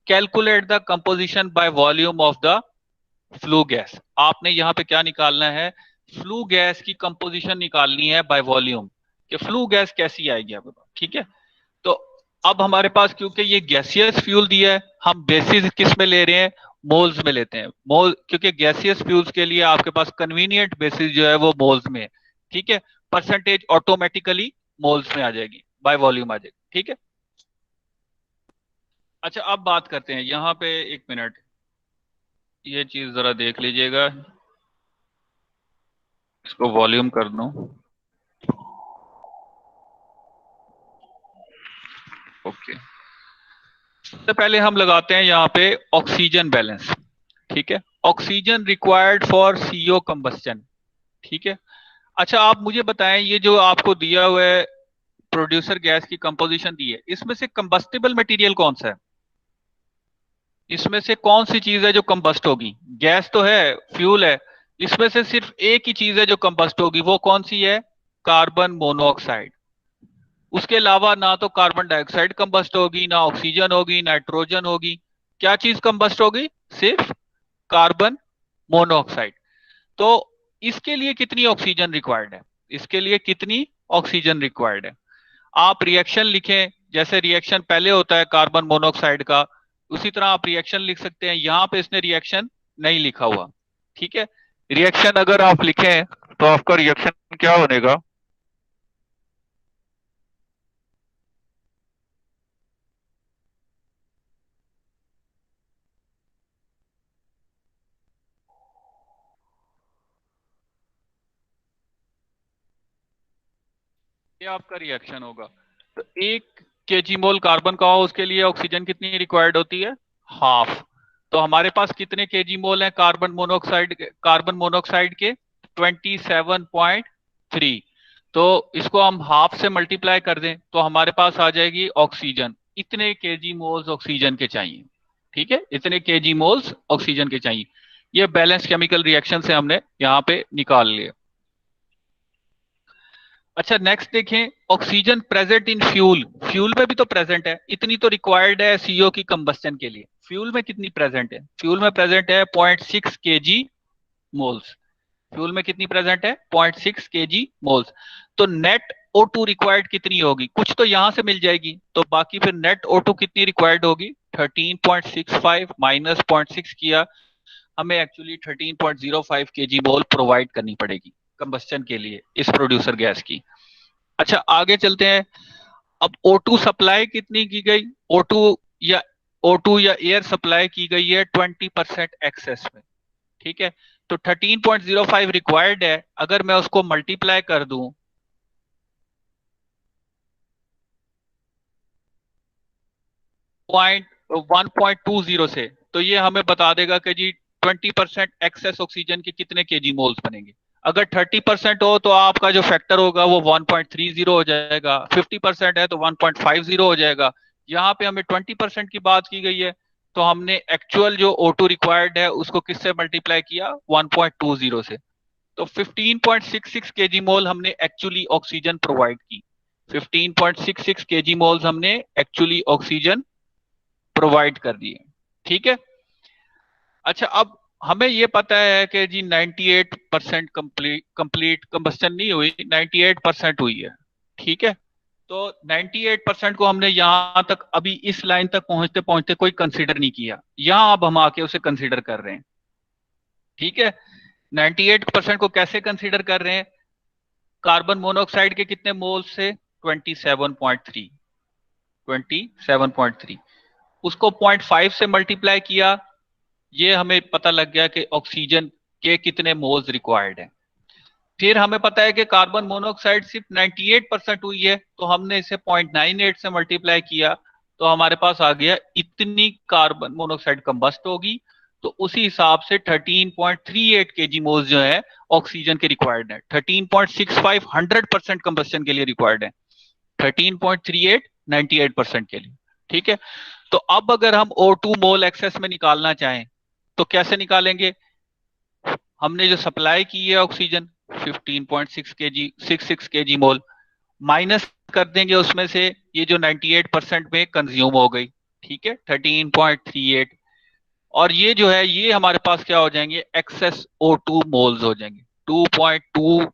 Calculate the composition by volume of the flue gas. आपने यहाँ पे क्या निकालना है? फ्लू गैस की कंपोजिशन निकालनी है बाय वॉल्यूम, कि फ्लू गैस कैसी आएगी आपके पास। ठीक है, तो अब हमारे पास क्योंकि ये गैसियस फ्यूल दिया है, हम बेसिस किस में ले रहे हैं? मोल्स में लेते हैं। मोल, क्योंकि गैसियस फ्यूल्स के लिए आपके पास कन्वीनियंट बेसिस जो है वो मोल्स में है। ठीक है, परसेंटेज ऑटोमेटिकली मोल्स में आ जाएगी, बाय वॉल्यूम आ जाएगी। ठीक है, अच्छा अब बात करते हैं यहाँ पे, एक मिनट, ये चीज जरा देख लीजिएगा, इसको वॉल्यूम कर दूं। ओके, सबसे पहले हम लगाते हैं यहाँ पे ऑक्सीजन बैलेंस। ठीक है, oxygen required for CO combustion. ठीक है, अच्छा आप मुझे बताएं, ये जो आपको दिया हुआ है प्रोड्यूसर गैस की कंपोजिशन दी है, इसमें से कंबस्टिबल मटेरियल कौन सा है? इसमें से कौन सी चीज है जो कंबस्ट होगी? गैस तो है, फ्यूल है, इसमें से सिर्फ एक ही चीज है जो कंबस्ट होगी, वो कौन सी है? Carbon monoxide. उसके अलावा ना तो कार्बन डाइऑक्साइड कंबस्ट होगी, ना ऑक्सीजन होगी, नाइट्रोजन होगी। क्या चीज कंबस्ट होगी? सिर्फ कार्बन मोनोऑक्साइड। तो इसके लिए कितनी ऑक्सीजन रिक्वायर्ड है? इसके लिए कितनी ऑक्सीजन रिक्वायर्ड है? आप रिएक्शन लिखें, जैसे रिएक्शन पहले होता है कार्बन मोनोऑक्साइड का, उसी तरह आप रिएक्शन लिख सकते हैं। यहां पे इसने रिएक्शन नहीं लिखा हुआ। ठीक है, रिएक्शन अगर आप लिखें तो आपका रिएक्शन क्या बनेगा? ये आपका रिएक्शन होगा। तो 1 केजी मोल कार्बन का हो, उसके लिए ऑक्सीजन कितनी रिक्वायर्ड होती है? हाफ। तो हमारे पास कितने केजी मोल हैं कार्बन मोनोऑक्साइड के 27.3। तो इसको हम हाफ से मल्टीप्लाई कर दें तो हमारे पास आ जाएगी ऑक्सीजन, इतने केजी मोल्स ऑक्सीजन के चाहिए। ठीक है, इतने केजी मोल्स ऑक्सीजन के चाहिए। ये बैलेंस केमिकल रिएक्शन से हमने यहाँ पे निकाल लिए। अच्छा नेक्स्ट देखें, oxygen present in fuel, fuel में भी तो प्रेजेंट है, इतनी तो रिक्वायर्ड है सीओ की कंबस्टन के लिए। फ्यूल में कितनी प्रेजेंट है? फ्यूल में प्रेजेंट है 0.6 केजी मोल्स। फ्यूल में कितनी प्रेजेंट है? 0.6 केजी मोल्स। तो नेट O2 रिक्वायर्ड कितनी होगी? कुछ तो यहां से मिल जाएगी, तो बाकी फिर नेट O2 कितनी रिक्वायर्ड होगी? 13.65 माइनस 0.6 किया, हमें एक्चुअली 13.05 केजी मोल प्रोवाइड करनी पड़ेगी कंबस्टन के लिए इस प्रोड्यूसर गैस की। अच्छा आगे चलते हैं। अब O2 सप्लाई कितनी की गई? O2 या एयर सप्लाई की गई है 20% एक्सेस में। ठीक है, तो 13.05 रिक्वायर्ड है, अगर मैं उसको मल्टीप्लाई कर दूं 1.20 से, तो ये हमें बता देगा कि जी 20% एक्सेस ऑक्सीजन के कितने केजी मोल्स बनेंगे। अगर 30% हो तो आपका जो फैक्टर होगा वो 1.30 हो जाएगा, 50% है तो 1.50 हो जाएगा। यहाँ पे हमें 20% की बात की गई है, तो हमने एक्चुअल जो O2 रिक्वायर्ड है उसको किससे मल्टीप्लाई किया? 1.20 से। तो 15.66 केजी मोल हमने एक्चुअली ऑक्सीजन प्रोवाइड की। 15.66 केजी मोल्स हमने एक्चुअली ऑक्सीजन प्रोवाइड कर दिए। ठीक है। अच्छा अब हमें ये पता है कि जी 98% कंप्लीट कंबस्टन नहीं हुई, 98% हुई है। ठीक है, तो 98% को हमने यहां तक अभी इस लाइन तक पहुंचते पहुंचते कोई कंसीडर नहीं किया, यहां अब हम आके उसे कंसीडर कर रहे हैं। ठीक है, 98% को कैसे कंसीडर कर रहे हैं? कार्बन मोनोऑक्साइड के कितने मोल्स से? 27.3। 27.3 उसको 0.5 से मल्टीप्लाई किया, ये हमें पता लग गया कि ऑक्सीजन के कितने मोल्स रिक्वायर्ड है। फिर हमें पता है कि कार्बन मोनोऑक्साइड सिर्फ 98% हुई है, तो हमने इसे 0.98 से मल्टीप्लाई किया, तो हमारे पास आ गया इतनी कार्बन मोनोऑक्साइड कंबस्ट होगी। तो उसी हिसाब से 13.38 केजी मोल्स जो है ऑक्सीजन के रिक्वायर्ड है। 13.65 100% कंबस्टन के लिए रिक्वायर्ड है, 13.38 98% के लिए। ठीक है, तो अब अगर हम O2 मोल एक्सेस में निकालना चाहें तो कैसे निकालेंगे? हमने जो सप्लाई की है ऑक्सीजन 15.6 केजी 66 केजी मोल, माइनस कर देंगे उसमें से ये जो 98% में कंज्यूम हो गई। ठीक है, 13.38, और ये जो है ये हमारे पास क्या हो जाएंगे? एक्सेस O2 मोल्स हो जाएंगे। 2.2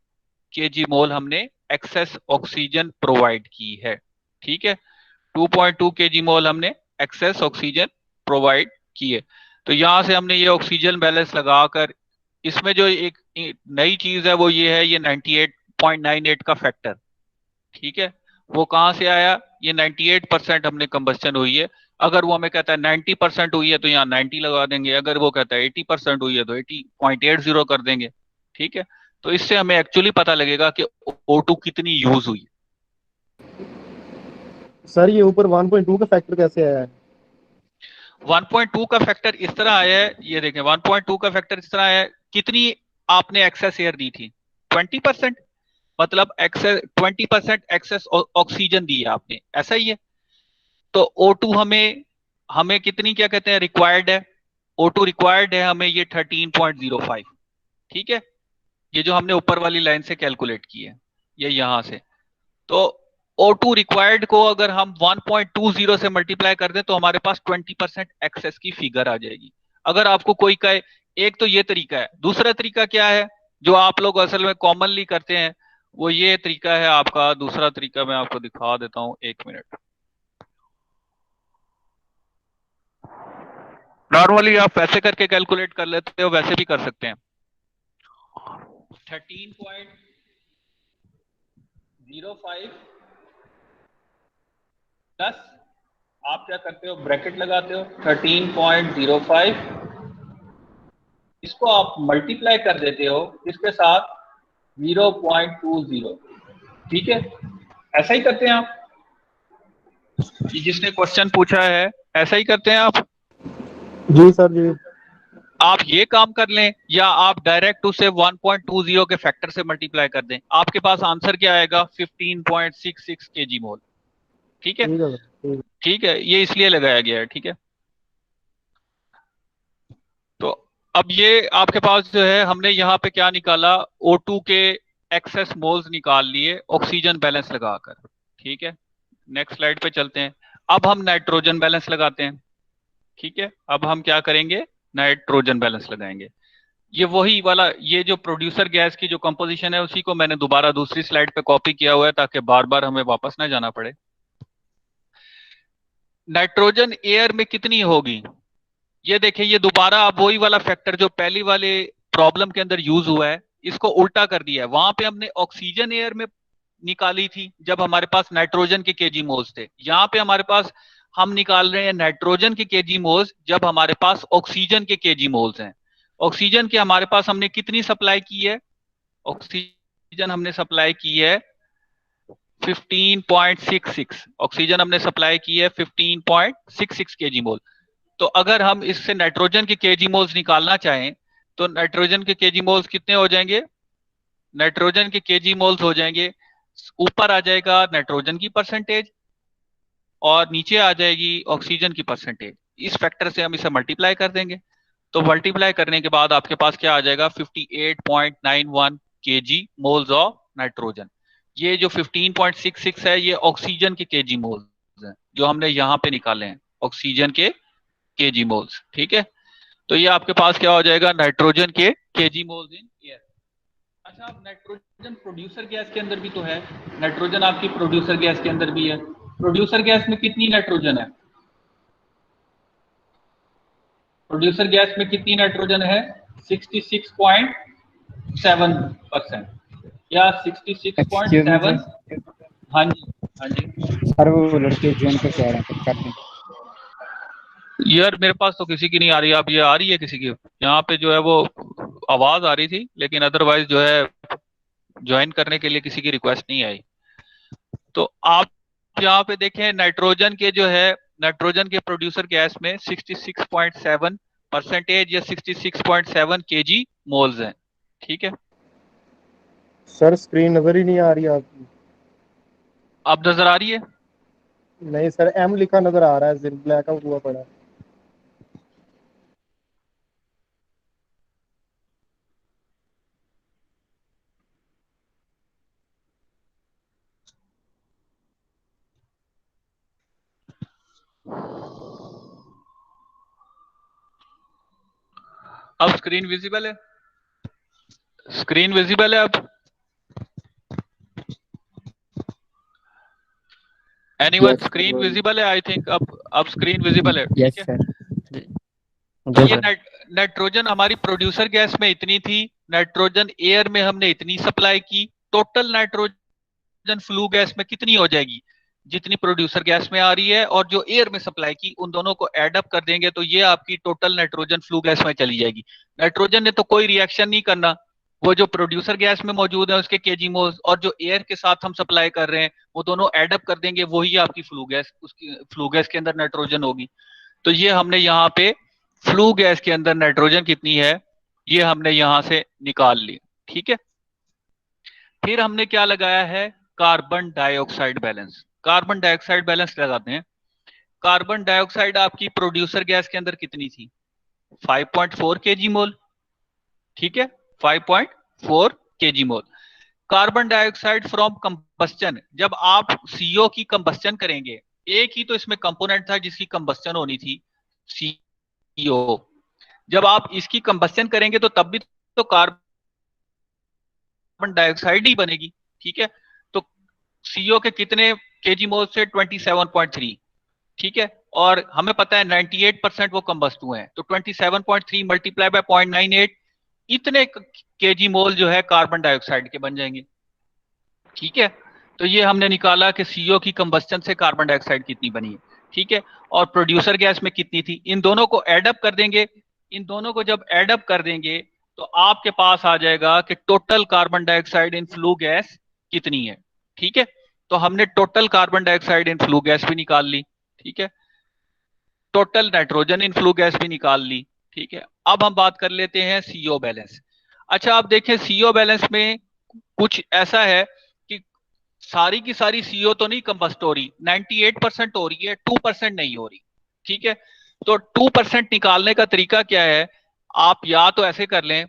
केजी मोल हमने एक्सेस ऑक्सीजन प्रोवाइड की है। ठीक है, 2.2 केजी मोल हमने एक्सेस ऑक्सीजन प्रोवाइड की है। तो यहां से हमने ये ऑक्सीजन बैलेंस लगाकर, इसमें जो एक नई चीज है वो ये है, ये 98.98 का फैक्टर। ठीक है, वो कहां से आया? ये 98% हमने कंबस्टन हुई है। अगर वो हमें कहता है 90% हुई है तो यहाँ 90 लगा देंगे, अगर वो कहता है 80% हुई है तो 80.80 कर देंगे। ठीक है, तो इससे हमें एक्चुअली पता लगेगा कि O2 कितनी यूज हुई। सर ये ऊपर 1.2 का फैक्टर कैसे आया है? 1.2 का फैक्टर इस तरह आया है, ये देखें 1.2 का फैक्टर इस तरह आया है, कितनी आपने एक्सेस एयर दी थी? 20%, मतलब एक्सेस 20% एक्सेस ऑक्सीजन दी है आपने, ऐसा ही है। तो O2 हमें हमें कितनी क्या कहते हैं रिक्वायर्ड है? O2 रिक्वायर्ड है हमें ये 13.05। ठीक है, ये जो हमने ऊपर वाली लाइन से कैलकुलेट की है, ये यहां से। तो O2 रिक्वायर्ड को अगर हम 1.20 से मल्टीप्लाई कर दें तो हमारे पास 20% एक्सेस की फिगर आ जाएगी। अगर आपको कोई कहे, एक तो ये तरीका है, दूसरा तरीका क्या है जो आप लोग असल में कॉमनली करते हैं, वो ये तरीका है आपका। दूसरा तरीका मैं आपको दिखा देता हूं, 1 मिनट। नॉर्मली आप वैसे करके कैलकुलेट कर लेते हो, वैसे भी कर सकते हैं। 13.05 प्लस आप क्या करते हो, ब्रैकेट लगाते हो 13.05, इसको आप मल्टीप्लाई कर देते हो इसके साथ 0.20। ठीक है, ऐसा ही करते हैं आप, जिसने क्वेश्चन पूछा है ऐसा ही करते हैं आप। जी सर जी। आप ये काम कर लें या आप डायरेक्ट उसे 1.20 के फैक्टर से मल्टीप्लाई कर दें, आपके पास आंसर क्या आएगा? 15.66 केजी मोल। ठीक है, ठीक है सर, ठीक ठीक है, ये इसलिए लगाया गया है। ठीक है, तो अब ये आपके पास जो है, हमने यहाँ पे क्या निकाला? O2 के एक्सेस मोल्स निकाल लिए ऑक्सीजन बैलेंस लगाकर। ठीक है, नेक्स्ट स्लाइड पे चलते हैं। अब हम नाइट्रोजन बैलेंस लगाते हैं। ठीक है, अब हम क्या करेंगे? नाइट्रोजन बैलेंस लगाएंगे। ये वही वाला, ये जो प्रोड्यूसर गैस की जो कंपोजिशन है, उसी को मैंने दोबारा दूसरी स्लाइड पे कॉपी किया हुआ है ताकि बार बार हमें वापस ना जाना पड़े। नाइट्रोजन एयर में कितनी होगी? ये देखिए, ये दोबारा अब वही वाला फैक्टर जो पहली वाले प्रॉब्लम के अंदर यूज हुआ है, इसको उल्टा कर दिया है। वहां पे हमने ऑक्सीजन एयर में निकाली थी जब हमारे पास नाइट्रोजन के केजी मोल्स थे। यहाँ पे हमारे पास हम निकाल रहे हैं नाइट्रोजन के केजी मोल्स जब हमारे पास ऑक्सीजन के केजी मोल्स हैं। ऑक्सीजन के हमारे पास हमने कितनी सप्लाई की है? ऑक्सीजन हमने सप्लाई की है 15.66। ऑक्सीजन हमने सप्लाई की है 15.66 केजी मोल। तो अगर हम इससे नाइट्रोजन के केजी मोल्स निकालना चाहें तो नाइट्रोजन के केजी मोल्स कितने हो जाएंगे? नाइट्रोजन के केजी मोल्स हो जाएंगे, ऊपर आ जाएगा नाइट्रोजन की परसेंटेज और नीचे आ जाएगी ऑक्सीजन की परसेंटेज। इस फैक्टर से हम इसे मल्टीप्लाई कर देंगे। तो मल्टीप्लाई करने के बाद आपके पास क्या आ जाएगा? 58.91 केजी मोल्स ऑफ नाइट्रोजन। ये जो 15.66 है, ये ऑक्सीजन के केजी मोल्स हैं जो हमने यहाँ पे निकाले हैं, ऑक्सीजन के केजी मोल्स। ठीक है, तो ये आपके पास क्या हो जाएगा? नाइट्रोजन के केजी मोल्स इन एयर। अच्छा, अब नाइट्रोजन प्रोड्यूसर गैस के अंदर भी तो है। नाइट्रोजन आपकी प्रोड्यूसर गैस के अंदर भी है। प्रोड्यूसर गैस में कितनी नाइट्रोजन है? प्रोड्यूसर गैस में कितनी नाइट्रोजन है? 66.7% या एक्सक्यूज मी 66.7। सर। हाँ जी, हाँ जी। सर वो लड़के ज्वाइन करके आ रहे हैं, कर दें। यार मेरे पास तो किसी की नहीं आ रही। आप, ये आ रही है किसी की? यहाँ पे जो है वो आवाज आ रही थी, लेकिन अदरवाइज जो है ज्वाइन करने के लिए किसी की रिक्वेस्ट नहीं आई। तो आप यहाँ पे देखें, नाइट्रोजन के जो है, नाइट्रोजन के प्रोड्यूसर गैस में 66.7% या 66.7 केजी मोल्स हैं। ठीक है, सर स्क्रीन नजर ही नहीं आ रही आपकी। अब नजर आ रही है? नहीं सर, एम लिखा नजर आ रहा है, सिर्फ ब्लैक आउट हुआ पड़ा है। अब स्क्रीन विजिबल है? स्क्रीन विजिबल है अब? एनीवन, यस स्क्रीन विजिबल है? आई थिंक अब स्क्रीन विजिबल है। यस ठीक है, सर। तो जी ये सर। नाइट्रोजन हमारी प्रोड्यूसर गैस में इतनी थी, नाइट्रोजन एयर में हमने इतनी सप्लाई की। टोटल नाइट्रोजन फ्लू गैस में कितनी हो जाएगी? जितनी प्रोड्यूसर गैस में आ रही है और जो एयर में सप्लाई की, उन दोनों को एड अप कर देंगे तो ये आपकी टोटल नाइट्रोजन फ्लू गैस में चली जाएगी। नाइट्रोजन ने तो कोई रिएक्शन नहीं करना। वो जो प्रोड्यूसर गैस में मौजूद है उसके केजी मोल्स और जो एयर के साथ हम सप्लाई कर रहे हैं, वो दोनों एड अप कर देंगे, वही आपकी फ्लू गैस, उसकी फ्लू गैस के अंदर नाइट्रोजन होगी। तो ये हमने यहाँ पे फ्लू गैस के अंदर नाइट्रोजन कितनी है, ये हमने यहां से निकाल ली। ठीक है, फिर हमने क्या लगाया है? Carbon dioxide balance. Carbon dioxide balance लगाते हैं। कार्बन डाइऑक्साइड आपकी प्रोड्यूसर गैस के अंदर कितनी थी? 5.4 केजी मोल। ठीक है, 5.4 KG mole. Carbon dioxide from combustion, जब आप सीओ की कंबस्टन करेंगे, एक ही तो इसमें कंपोनेंट था जिसकी कंबस्टन होनी थी, सीओ। जब आप इसकी कंबस्टन करेंगे तो तब भी तो कार्बन डाइऑक्साइड ही बनेगी। ठीक है, तो सीओ के कितने केजी मोल से? 27.3। ठीक है, और हमें पता है 98% वो कंबस्ट हुए हैं, तो 27.3 मल्टीप्लाई बाय 0.98, इतने केजी मोल जो है कार्बन डाइऑक्साइड के बन जाएंगे। ठीक है, तो ये हमने निकाला कि सीओ की कंबस्टन से कार्बन डाइऑक्साइड कितनी बनी है। ठीक है, और प्रोड्यूसर गैस में कितनी थी, इन दोनों को एड अप कर देंगे। इन दोनों को जब एड अप कर देंगे तो आपके पास आ जाएगा कि total carbon dioxide in flue gas कितनी है। ठीक है, तो हमने total carbon dioxide in flue gas भी निकाल ली। ठीक है, total nitrogen in flue gas भी निकाल ली। ठीक है, अब हम बात कर लेते हैं सीओ बैलेंस। अच्छा, आप देखें सीओ बैलेंस में कुछ ऐसा है कि सारी की सारी सीओ तो नहीं कंबस्ट हो रही, 98% हो रही है, 2% नहीं हो रही। ठीक है, तो 2% निकालने का तरीका क्या है? आप या तो ऐसे कर लें,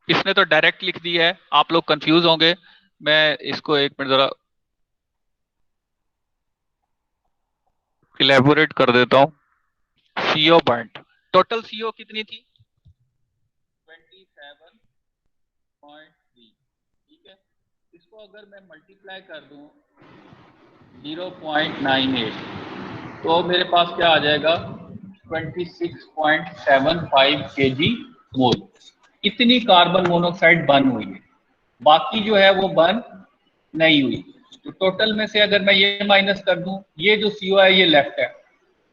इसने तो डायरेक्ट लिख दिया है, आप लोग कंफ्यूज होंगे, मैं इसको एक मिनट जरा इलेबोरेट कर देता हूं। सीओ पॉइंट, टोटल सीओ कितनी थी? 27.3। ठीक है, इसको अगर मैं मल्टीप्लाई कर दूं 0.98, तो मेरे पास क्या आ जाएगा? 26.75 kg मोल। इतनी कार्बन मोनोऑक्साइड बर्न हुई है, बाकी जो है वो बर्न नहीं हुई। तो टोटल में से अगर मैं ये माइनस कर दूं, ये जो सीओ है ये लेफ्ट है,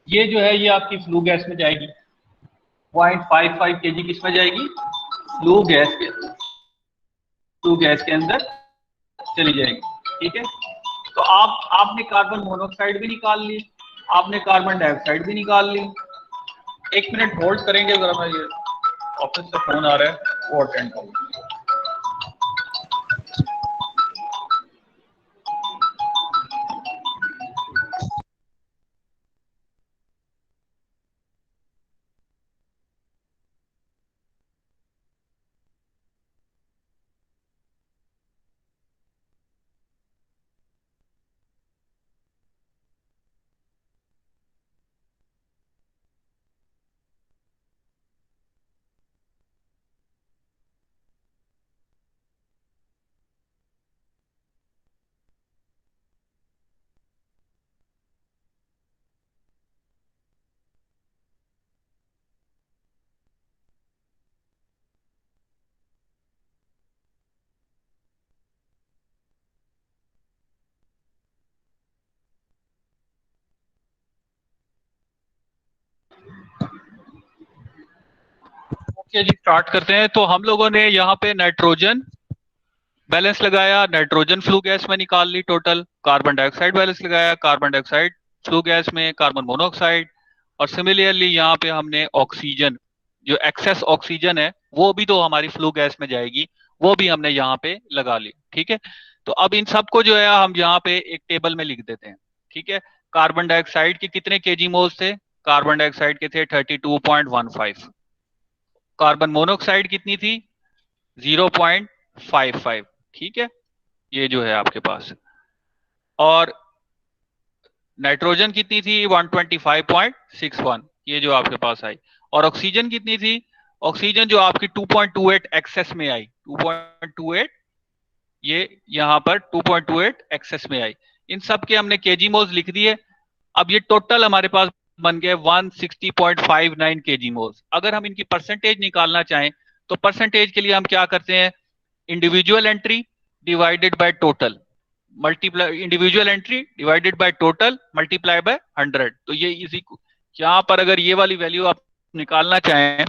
ये जो है ये आपकी फ्लू गैस में जाएगी। 0.55 kg किस में जाएगी? फ्लू गैस के अंदर चली जाएगी। ठीक है, तो आपने कार्बन मोनोऑक्साइड भी निकाल ली, आपने कार्बन डाइऑक्साइड भी निकाल ली। एक मिनट होल्ड करेंगे, जरा मैं ये ऑफिस से फोन आ रहा है वो अटेंड करूँ। ओके जी, स्टार्ट करते हैं। तो हम लोगों ने यहाँ पे नाइट्रोजन बैलेंस लगाया, नाइट्रोजन फ्लू गैस में निकाल ली टोटल। कार्बन डाइऑक्साइड बैलेंस लगाया, कार्बन डाइऑक्साइड फ्लू गैस में, कार्बन मोनोऑक्साइड। और सिमिलरली यहाँ पे हमने ऑक्सीजन, जो एक्सेस ऑक्सीजन है वो भी तो हमारी फ्लू गैस में जाएगी, वो भी हमने यहाँ पे लगा ली। ठीक है, तो अब इन सबको जो है हम यहाँ पे एक टेबल में लिख देते हैं। ठीक है, कार्बन डाइऑक्साइड के कितने केजी मोल्स थे? कार्बन डाइऑक्साइड के थे 32.15। कार्बन मोनोऑक्साइड कितनी थी? 0.55। ठीक है, ये जो है आपके पास। और नाइट्रोजन कितनी थी? 125.61, ये जो आपके पास आई। और ऑक्सीजन कितनी थी? ऑक्सीजन जो आपकी 2.28 एक्सेस में आई, 2.28, ये यहां पर 2.28 एक्सेस में आई। इन सब के हमने केजी मोल्स लिख दिए। अब ये टोटल हमारे पास बन गए 160.59 केजी मोल्स। अगर हम इनकी परसेंटेज निकालना चाहें तो परसेंटेज के लिए हम क्या करते हैं? Individual entry divided by total, multiply individual entry divided by total multiply by 100। तो ये इसी यहाँ पर अगर ये वाली वैल्यू आप निकालना चाहें,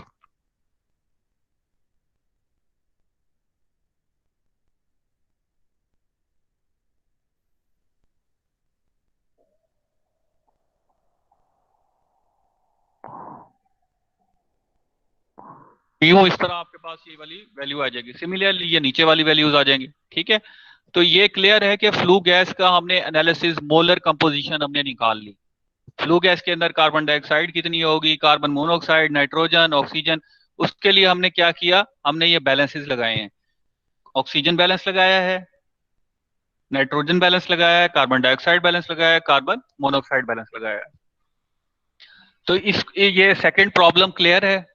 यूं इस तरह आपके पास ये वाली वैल्यू आ जाएगी। सिमिलरली ये नीचे वाली वैल्यूज आ जाएंगी। ठीक है, तो ये क्लियर है कि फ्लू गैस का हमने एनालिसिस, मोलर कंपोजिशन हमने निकाल ली। फ्लू गैस के अंदर कार्बन डाइऑक्साइड कितनी होगी, कार्बन मोनोऑक्साइड, नाइट्रोजन, ऑक्सीजन, उसके लिए हमने क्या किया? हमने ये बैलेंसेस लगाए हैं। ऑक्सीजन बैलेंस लगाया है, नाइट्रोजन बैलेंस लगाया है, कार्बन डाइऑक्साइड बैलेंस लगाया है, कार्बन मोनोऑक्साइड बैलेंस लगाया है। तो इस ये सेकंड प्रॉब्लम क्लियर है?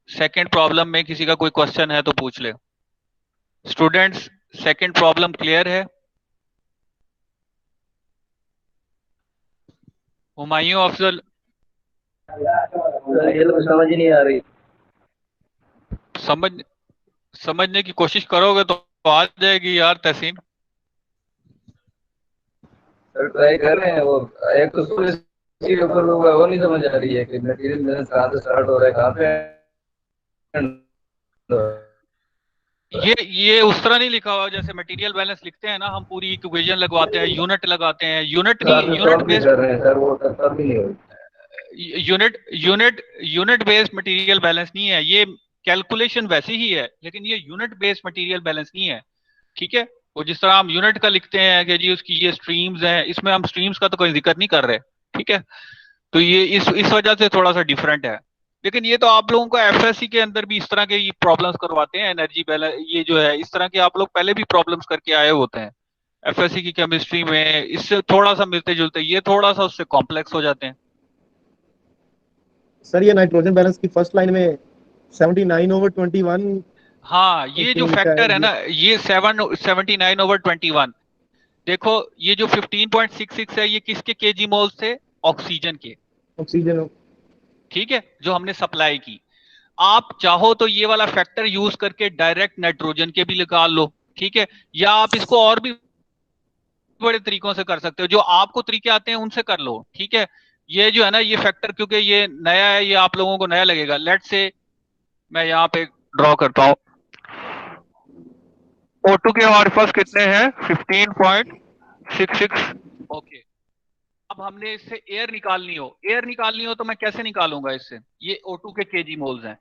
सेकंड प्रॉब्लम में किसी का कोई क्वेश्चन है तो पूछ ले। स्टूडेंट्स, सेकंड प्रॉब्लम क्लियर है? हुमायूं अफजल, ये तो समझ ही नहीं आ रही। समझ समझने की कोशिश करोगे तो आ जाएगी यार तहसीन। सर ट्राई कर रहे हैं वो, एक तो सोलर के ऊपर वो नहीं समझ आ रही है कि मटेरियल बैलेंस कहाँ से स्टार्ट हो रहा है, कहाँ पे end हो रहा है। ये उस तरह नहीं लिखा हुआ जैसे मटेरियल बैलेंस लिखते हैं ना, हम पूरी इक्वेशन लगवाते हैं, यूनिट लगाते हैं, यूनिट नहीं, साथ में यूनिट सॉल्व भी बेस्ड, कर रहे हैं सर, वो तब भी नहीं हुई। Unit unit unit based material balance नहीं है ये। कैलकुलेशन वैसी ही है लेकिन ये यूनिट बेस्ड मटेरियल बैलेंस नहीं है। ठीक है, वो जिस तरह हम यूनिट का लिखते हैं कि जी उसकी ये स्ट्रीम्स हैं, इसमें हम स्ट्रीम्स का तो कोई जिक्र नहीं कर रहे। ठीक है, तो ये इस वजह से थोड़ा सा डिफरेंट है। लेकिन ये तो आप लोगों को एफएससी के अंदर भी इस तरह के ये प्रॉब्लम्स करवाते हैं, एनर्जी बैलेंस ये जो है इस तरह के आप लोग पहले भी प्रॉब्लम्स करके आए होते हैं एफएससी की केमिस्ट्री में, इससे थोड़ा सा मिलते जुलते, ये थोड़ा सा उससे कॉम्प्लेक्स हो जाते हैं। सर ये नाइट्रोजन बैलेंस की फर्स्ट लाइन में 79/21 हाँ, ये जो कंटेन का है फैक्टर है ये। ना, ये 79/21, देखो ये जो 15.66 है ये किसके केजी मोल्स थे? ऑक्सीजन के। ऑक्सीजन। ठीक है, जो हमने सप्लाई की। आप चाहो तो ये वाला फैक्टर यूज करके डायरेक्ट नाइट्रोजन के भी निकाल लो। ठीक है, या आप इसको और भी बड़े तरीकों से कर सकते हो, जो आपको तरीके आते हैं उनसे कर लो। ठीक है, ये जो है ना ये फैक्टर क्योंकि ये नया है, ये आप लोगों को नया लगेगा। लेट से मैं यहाँ पे ड्रॉ करता हूँ, O2 के हमारे पास कितने हैं? 15.66। ओके, अब हमने इससे एयर निकालनी हो तो मैं कैसे निकालूंगा इससे? ये O2 के केजी मोल्स हैं।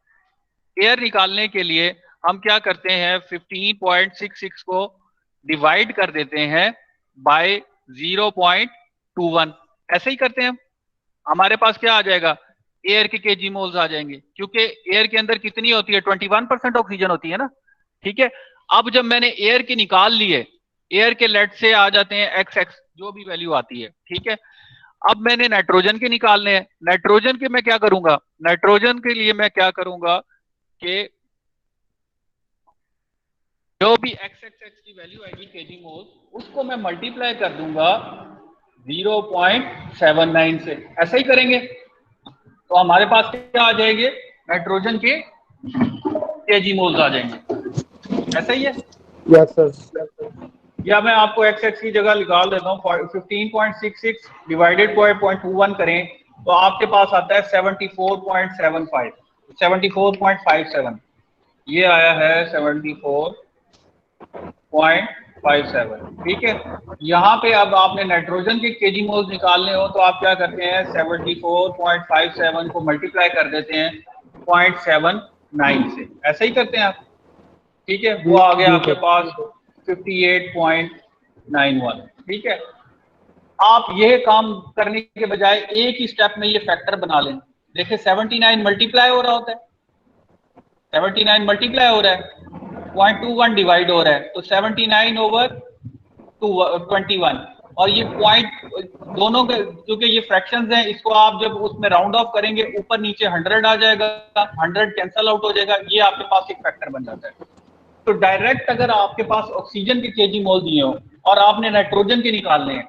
एयर निकालने के लिए हम क्या करते हैं, 15.66 को डिवाइड कर देते हैं बाय 0.21, ऐसे ही करते हैं। हमारे पास क्या आ जाएगा? एयर के केजी मोल्स आ जाएंगे, क्योंकि एयर के अंदर कितनी होती है? 21% ऑक्सीजन होती है ना। ठीक है, अब जब मैंने एयर के निकाल लिए, एयर के लेट से आ जाते हैं एक्स एक्स जो भी वैल्यू आती है। ठीक है, अब मैंने नाइट्रोजन के निकालने हैं। नाइट्रोजन के मैं क्या करूंगा? नाइट्रोजन के लिए मैं क्या करूंगा कि जो भी एक्स एक्स एक्स की वैल्यू आएगी केजी मोल, उसको मैं मल्टीप्लाई कर दूंगा 0.79 से। ऐसा ही करेंगे तो हमारे पास क्या आ जाएंगे? नाइट्रोजन के केजी मोल्स आ जाएंगे। ऐसा ही है। Yes sir. या मैं आपको एक्स एक्स की जगह निकाल देता हूँ, 15.66 डिवाइडेड बाय 0.21 करें तो आपके पास आता है 74.75, 74.57। ये आया है 74.57। ठीक है, यहाँ पे अब आपने नाइट्रोजन के केजी मोल्स निकालने हो तो आप क्या करते हैं, 74.57 को मल्टीप्लाई कर देते हैं 0.79 से। ऐसे ही करते हैं आप। ठीक है, वो जी आ गया जी आपके सर। पास 58.91। ठीक है, आप ये काम करने के बजाय एक ही स्टेप में ये फैक्टर बना लें। देखिए 79 मल्टीप्लाई हो रहा होता है, 79 मल्टीप्लाई हो रहा है, 0.21 डिवाइड हो रहा है, तो 79/21। और ये पॉइंट दोनों के, क्योंकि ये फ्रैक्शंस हैं, इसको आप जब उसमें राउंड ऑफ करेंगे ऊपर नीचे 100 आ जाएगा, 100 कैंसल आउट हो जाएगा, ये आपके पास एक फैक्टर बन जाता है। तो डायरेक्ट अगर आपके पास ऑक्सीजन के केजी मोल दिए हो और आपने नाइट्रोजन के निकालने हैं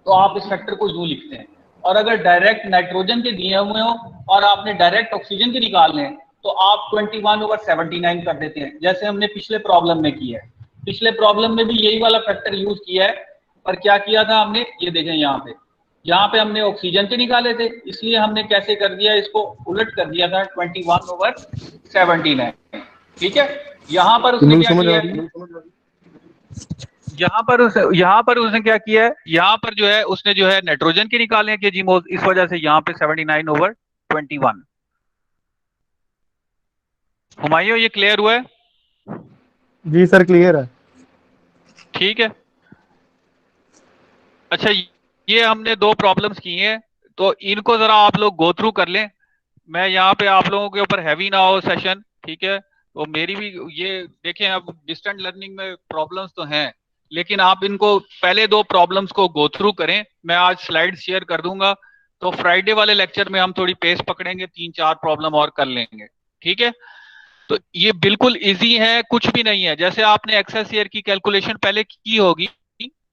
तो आप इस फैक्टर को यूं लिखते हैं। और अगर डायरेक्ट नाइट्रोजन के दिए हुए हो और आपने डायरेक्ट ऑक्सीजन के निकालने हैं तो आप 21/79 कर देते हैं, जैसे हमने पिछले प्रॉब्लम में किया है। पिछले प्रॉब्लम में भी यही वाला फैक्टर यूज किया है, पर क्या किया था हमने, ये देखें यहाँ पे हमने ऑक्सीजन के निकाले थे, इसलिए हमने कैसे कर दिया, इसको उलट कर दिया था 21/79। ठीक है, यहाँ पर उसने नहीं क्या समझ आ किया रही है, है। यहाँ पर उसने क्या किया है, यहाँ पर जो है उसने जो है नाइट्रोजन के निकाले हैं केजी मोल, इस वजह से यहाँ पे 79/21। हुमायूं ये क्लियर हुआ है? जी सर क्लियर है। ठीक है, अच्छा ये हमने दो प्रॉब्लम्स की हैं, तो इनको जरा आप लोग गो थ्रू कर लें। मैं यहाँ पे आप लोगों के ऊपर हैवी ना हो सेशन। ठीक है, तो मेरी भी ये देखें, अब डिस्टेंट लर्निंग में प्रॉब्लम्स तो हैं, लेकिन आप इनको पहले दो प्रॉब्लम्स को गो थ्रू करें। मैं आज स्लाइड शेयर कर दूंगा, तो फ्राइडे वाले लेक्चर में हम थोड़ी पेस पकड़ेंगे, 3-4 प्रॉब्लम और कर लेंगे। ठीक है, तो ये बिल्कुल इजी है, कुछ भी नहीं है। जैसे आपने एक्सेस एयर की कैलकुलेशन पहले की होगी,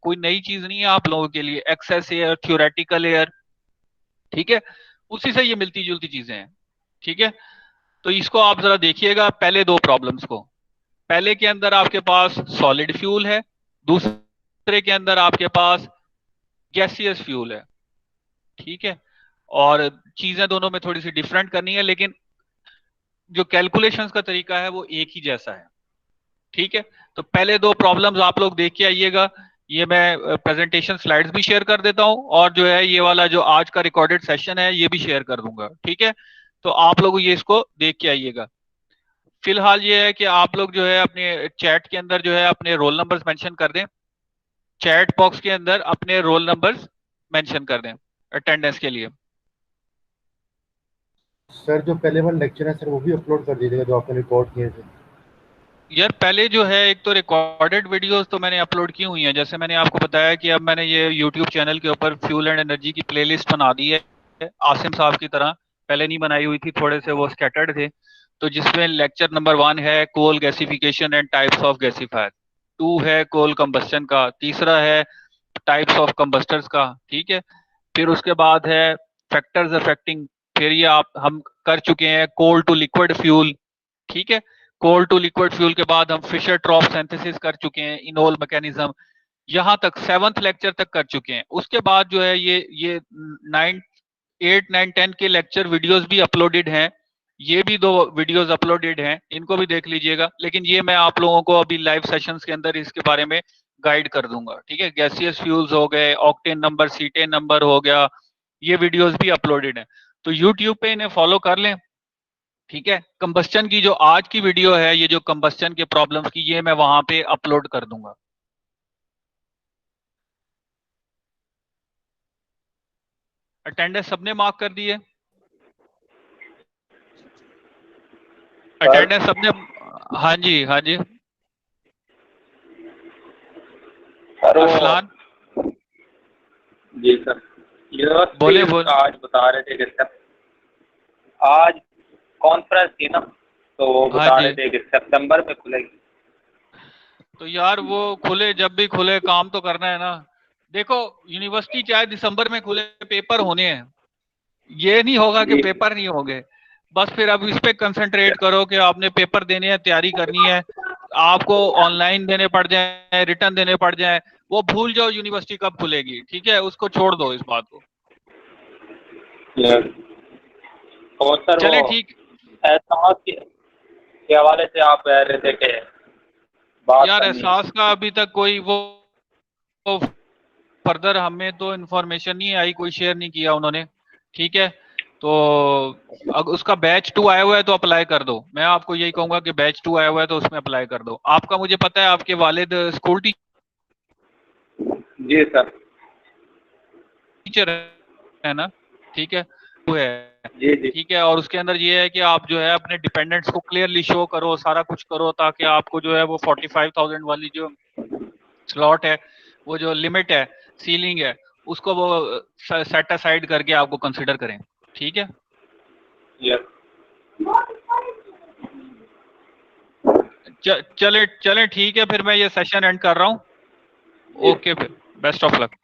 कोई नई चीज नहीं है आप लोगों के लिए। एक्सेस एयर, थ्योरेटिकल एयर, ठीक है, उसी से ये मिलती जुलती चीजें हैं। ठीक है, तो इसको आप जरा देखिएगा पहले दो प्रॉब्लम्स को। पहले के अंदर आपके पास सॉलिड फ्यूल है, दूसरे के अंदर आपके पास गैसियस फ्यूल है। ठीक है, और चीजें दोनों में थोड़ी सी डिफरेंट करनी है, लेकिन जो कैलकुलेशंस का तरीका है वो एक ही जैसा है। ठीक है, तो पहले दो प्रॉब्लम्स आप लोग देख के आइएगा। ये मैं प्रेजेंटेशन स्लाइड्स भी शेयर कर देता हूँ, और जो है ये वाला जो आज का रिकॉर्डेड सेशन है ये भी शेयर कर दूंगा, ठीक है। तो आप लोग ये इसको देख के आइएगा। फिलहाल ये है कि आप लोग जो है अपने चैट के अंदर जो है अपने रोल नंबर्स मेंशन कर दें, चैट बॉक्स के अंदर अपने रोल नंबर्स मेंशन कर दें अटेंडेंस के लिए। सर जो पहले वाला लेक्चर है सर वो भी अपलोड कर दीजिएगा जो आपने रिकॉर्ड किए थे। यार पहले जो है एक तो रिकॉर्डेड वीडियोस तो मैंने अपलोड की हुई हैं, जैसे मैंने आपको बताया कि अब मैंने ये यूट्यूब चैनल के ऊपर फ्यूल एंड एनर्जी की प्लेलिस्ट बना दी है, आसिम साहब की तरह। पहले नहीं बनाई हुई थी, थोड़े से वो स्कैटर्ड थे। तो जिसमें लेक्चर नंबर 1 है coal gasification and types of gasifier, 2 है कोल कंबस्टन का, तीसरा है टाइप्स ऑफ कंबस्टर्स का, ठीक है। फिर उसके बाद है फैक्टर्स अफेक्टिंग, फिर ये आप हम कर चुके हैं कोल टू लिक्विड फ्यूल, ठीक है। कोल टू लिक्विड फ्यूल के बाद हम फिशर ट्रॉप सिंथेसिस कर चुके हैं, इनोल मैकेनिज्म, यहां तक 7th लेक्चर तक कर चुके हैं। उसके बाद जो है ये 9 8 9 10 के लेक्चर वीडियोस भी अपलोडेड हैं, ये भी 2 वीडियोस अपलोडेड हैं, इनको भी देख लीजिएगा। लेकिन ये मैं आप लोगों को अभी लाइव सेशंस के अंदर इसके बारे में गाइड कर दूंगा, ठीक है। गैसियस फ्यूल्स हो गए, ऑक्टेन नंबर, सीटेन नंबर हो गया, ये वीडियोस भी अपलोडेड हैं, तो यूट्यूब पे इन्हें फॉलो कर लें, ठीक है। कंबस्टन की जो आज की वीडियो है, ये जो कंबस्टन के प्रॉब्लम्स की, ये मैं वहां पे अपलोड कर दूंगा। अटेंडेंस सबने मार्क कर दी है? अटेंडेंस सबने? हाँ जी, हाँ जी। अरसलान जी सर, बोले यूनिवर्सिटी बोल। आज बता रहे थे कि आज कॉन्फ्रेंस थी ना, तो वो हाँ बता जी, रहे थे कि सितंबर में खुलेगी। तो यार वो खुले जब भी खुले, काम तो करना है ना। देखो यूनिवर्सिटी चाहे दिसंबर में खुले, पेपर होने हैं, ये नहीं होगा कि जी पेपर नहीं होंगे। बस फिर अब इस पे कंसंट्रेट करो कि आपने पेपर देने हैं, तैयारी करनी है। आपको ऑनलाइन देने पड़ जाए, रिटर्न देने पड़ जाए, वो भूल जाओ यूनिवर्सिटी कब खुलेगी, ठीक है, उसको छोड़ दो इस बात को। और सर चले वो ठीक। एहसास के हवाले से आप कह रहे थे कि बात यार करनी है। एहसास का अभी तक कोई वो फर्दर हमें तो इन्फॉर्मेशन नहीं आई, कोई शेयर नहीं किया उन्होंने, ठीक है। तो अगर उसका बैच 2 आया हुआ है तो अप्लाई कर दो, मैं आपको यही कहूंगा कि बैच 2 आया हुआ है तो उसमें अप्लाई कर दो। आपका मुझे पता है आपके वालिद स्कूल जी सर। टीचर है ना, ठीक है, वो है, जी जी। ठीक है। और उसके अंदर ये है कि आप जो है अपने डिपेंडेंट्स को क्लियरली शो करो, सारा कुछ करो, ताकि आपको जो है वो 45,000 वाली जो स्लॉट है, वो जो लिमिट है, सीलिंग है, उसको वो सेट असाइड करके आपको कंसिडर करें, ठीक है। यस। चले चले ठीक है, फिर मैं ये सेशन एंड कर रहा हूँ। ओके, फिर बेस्ट ऑफ लक।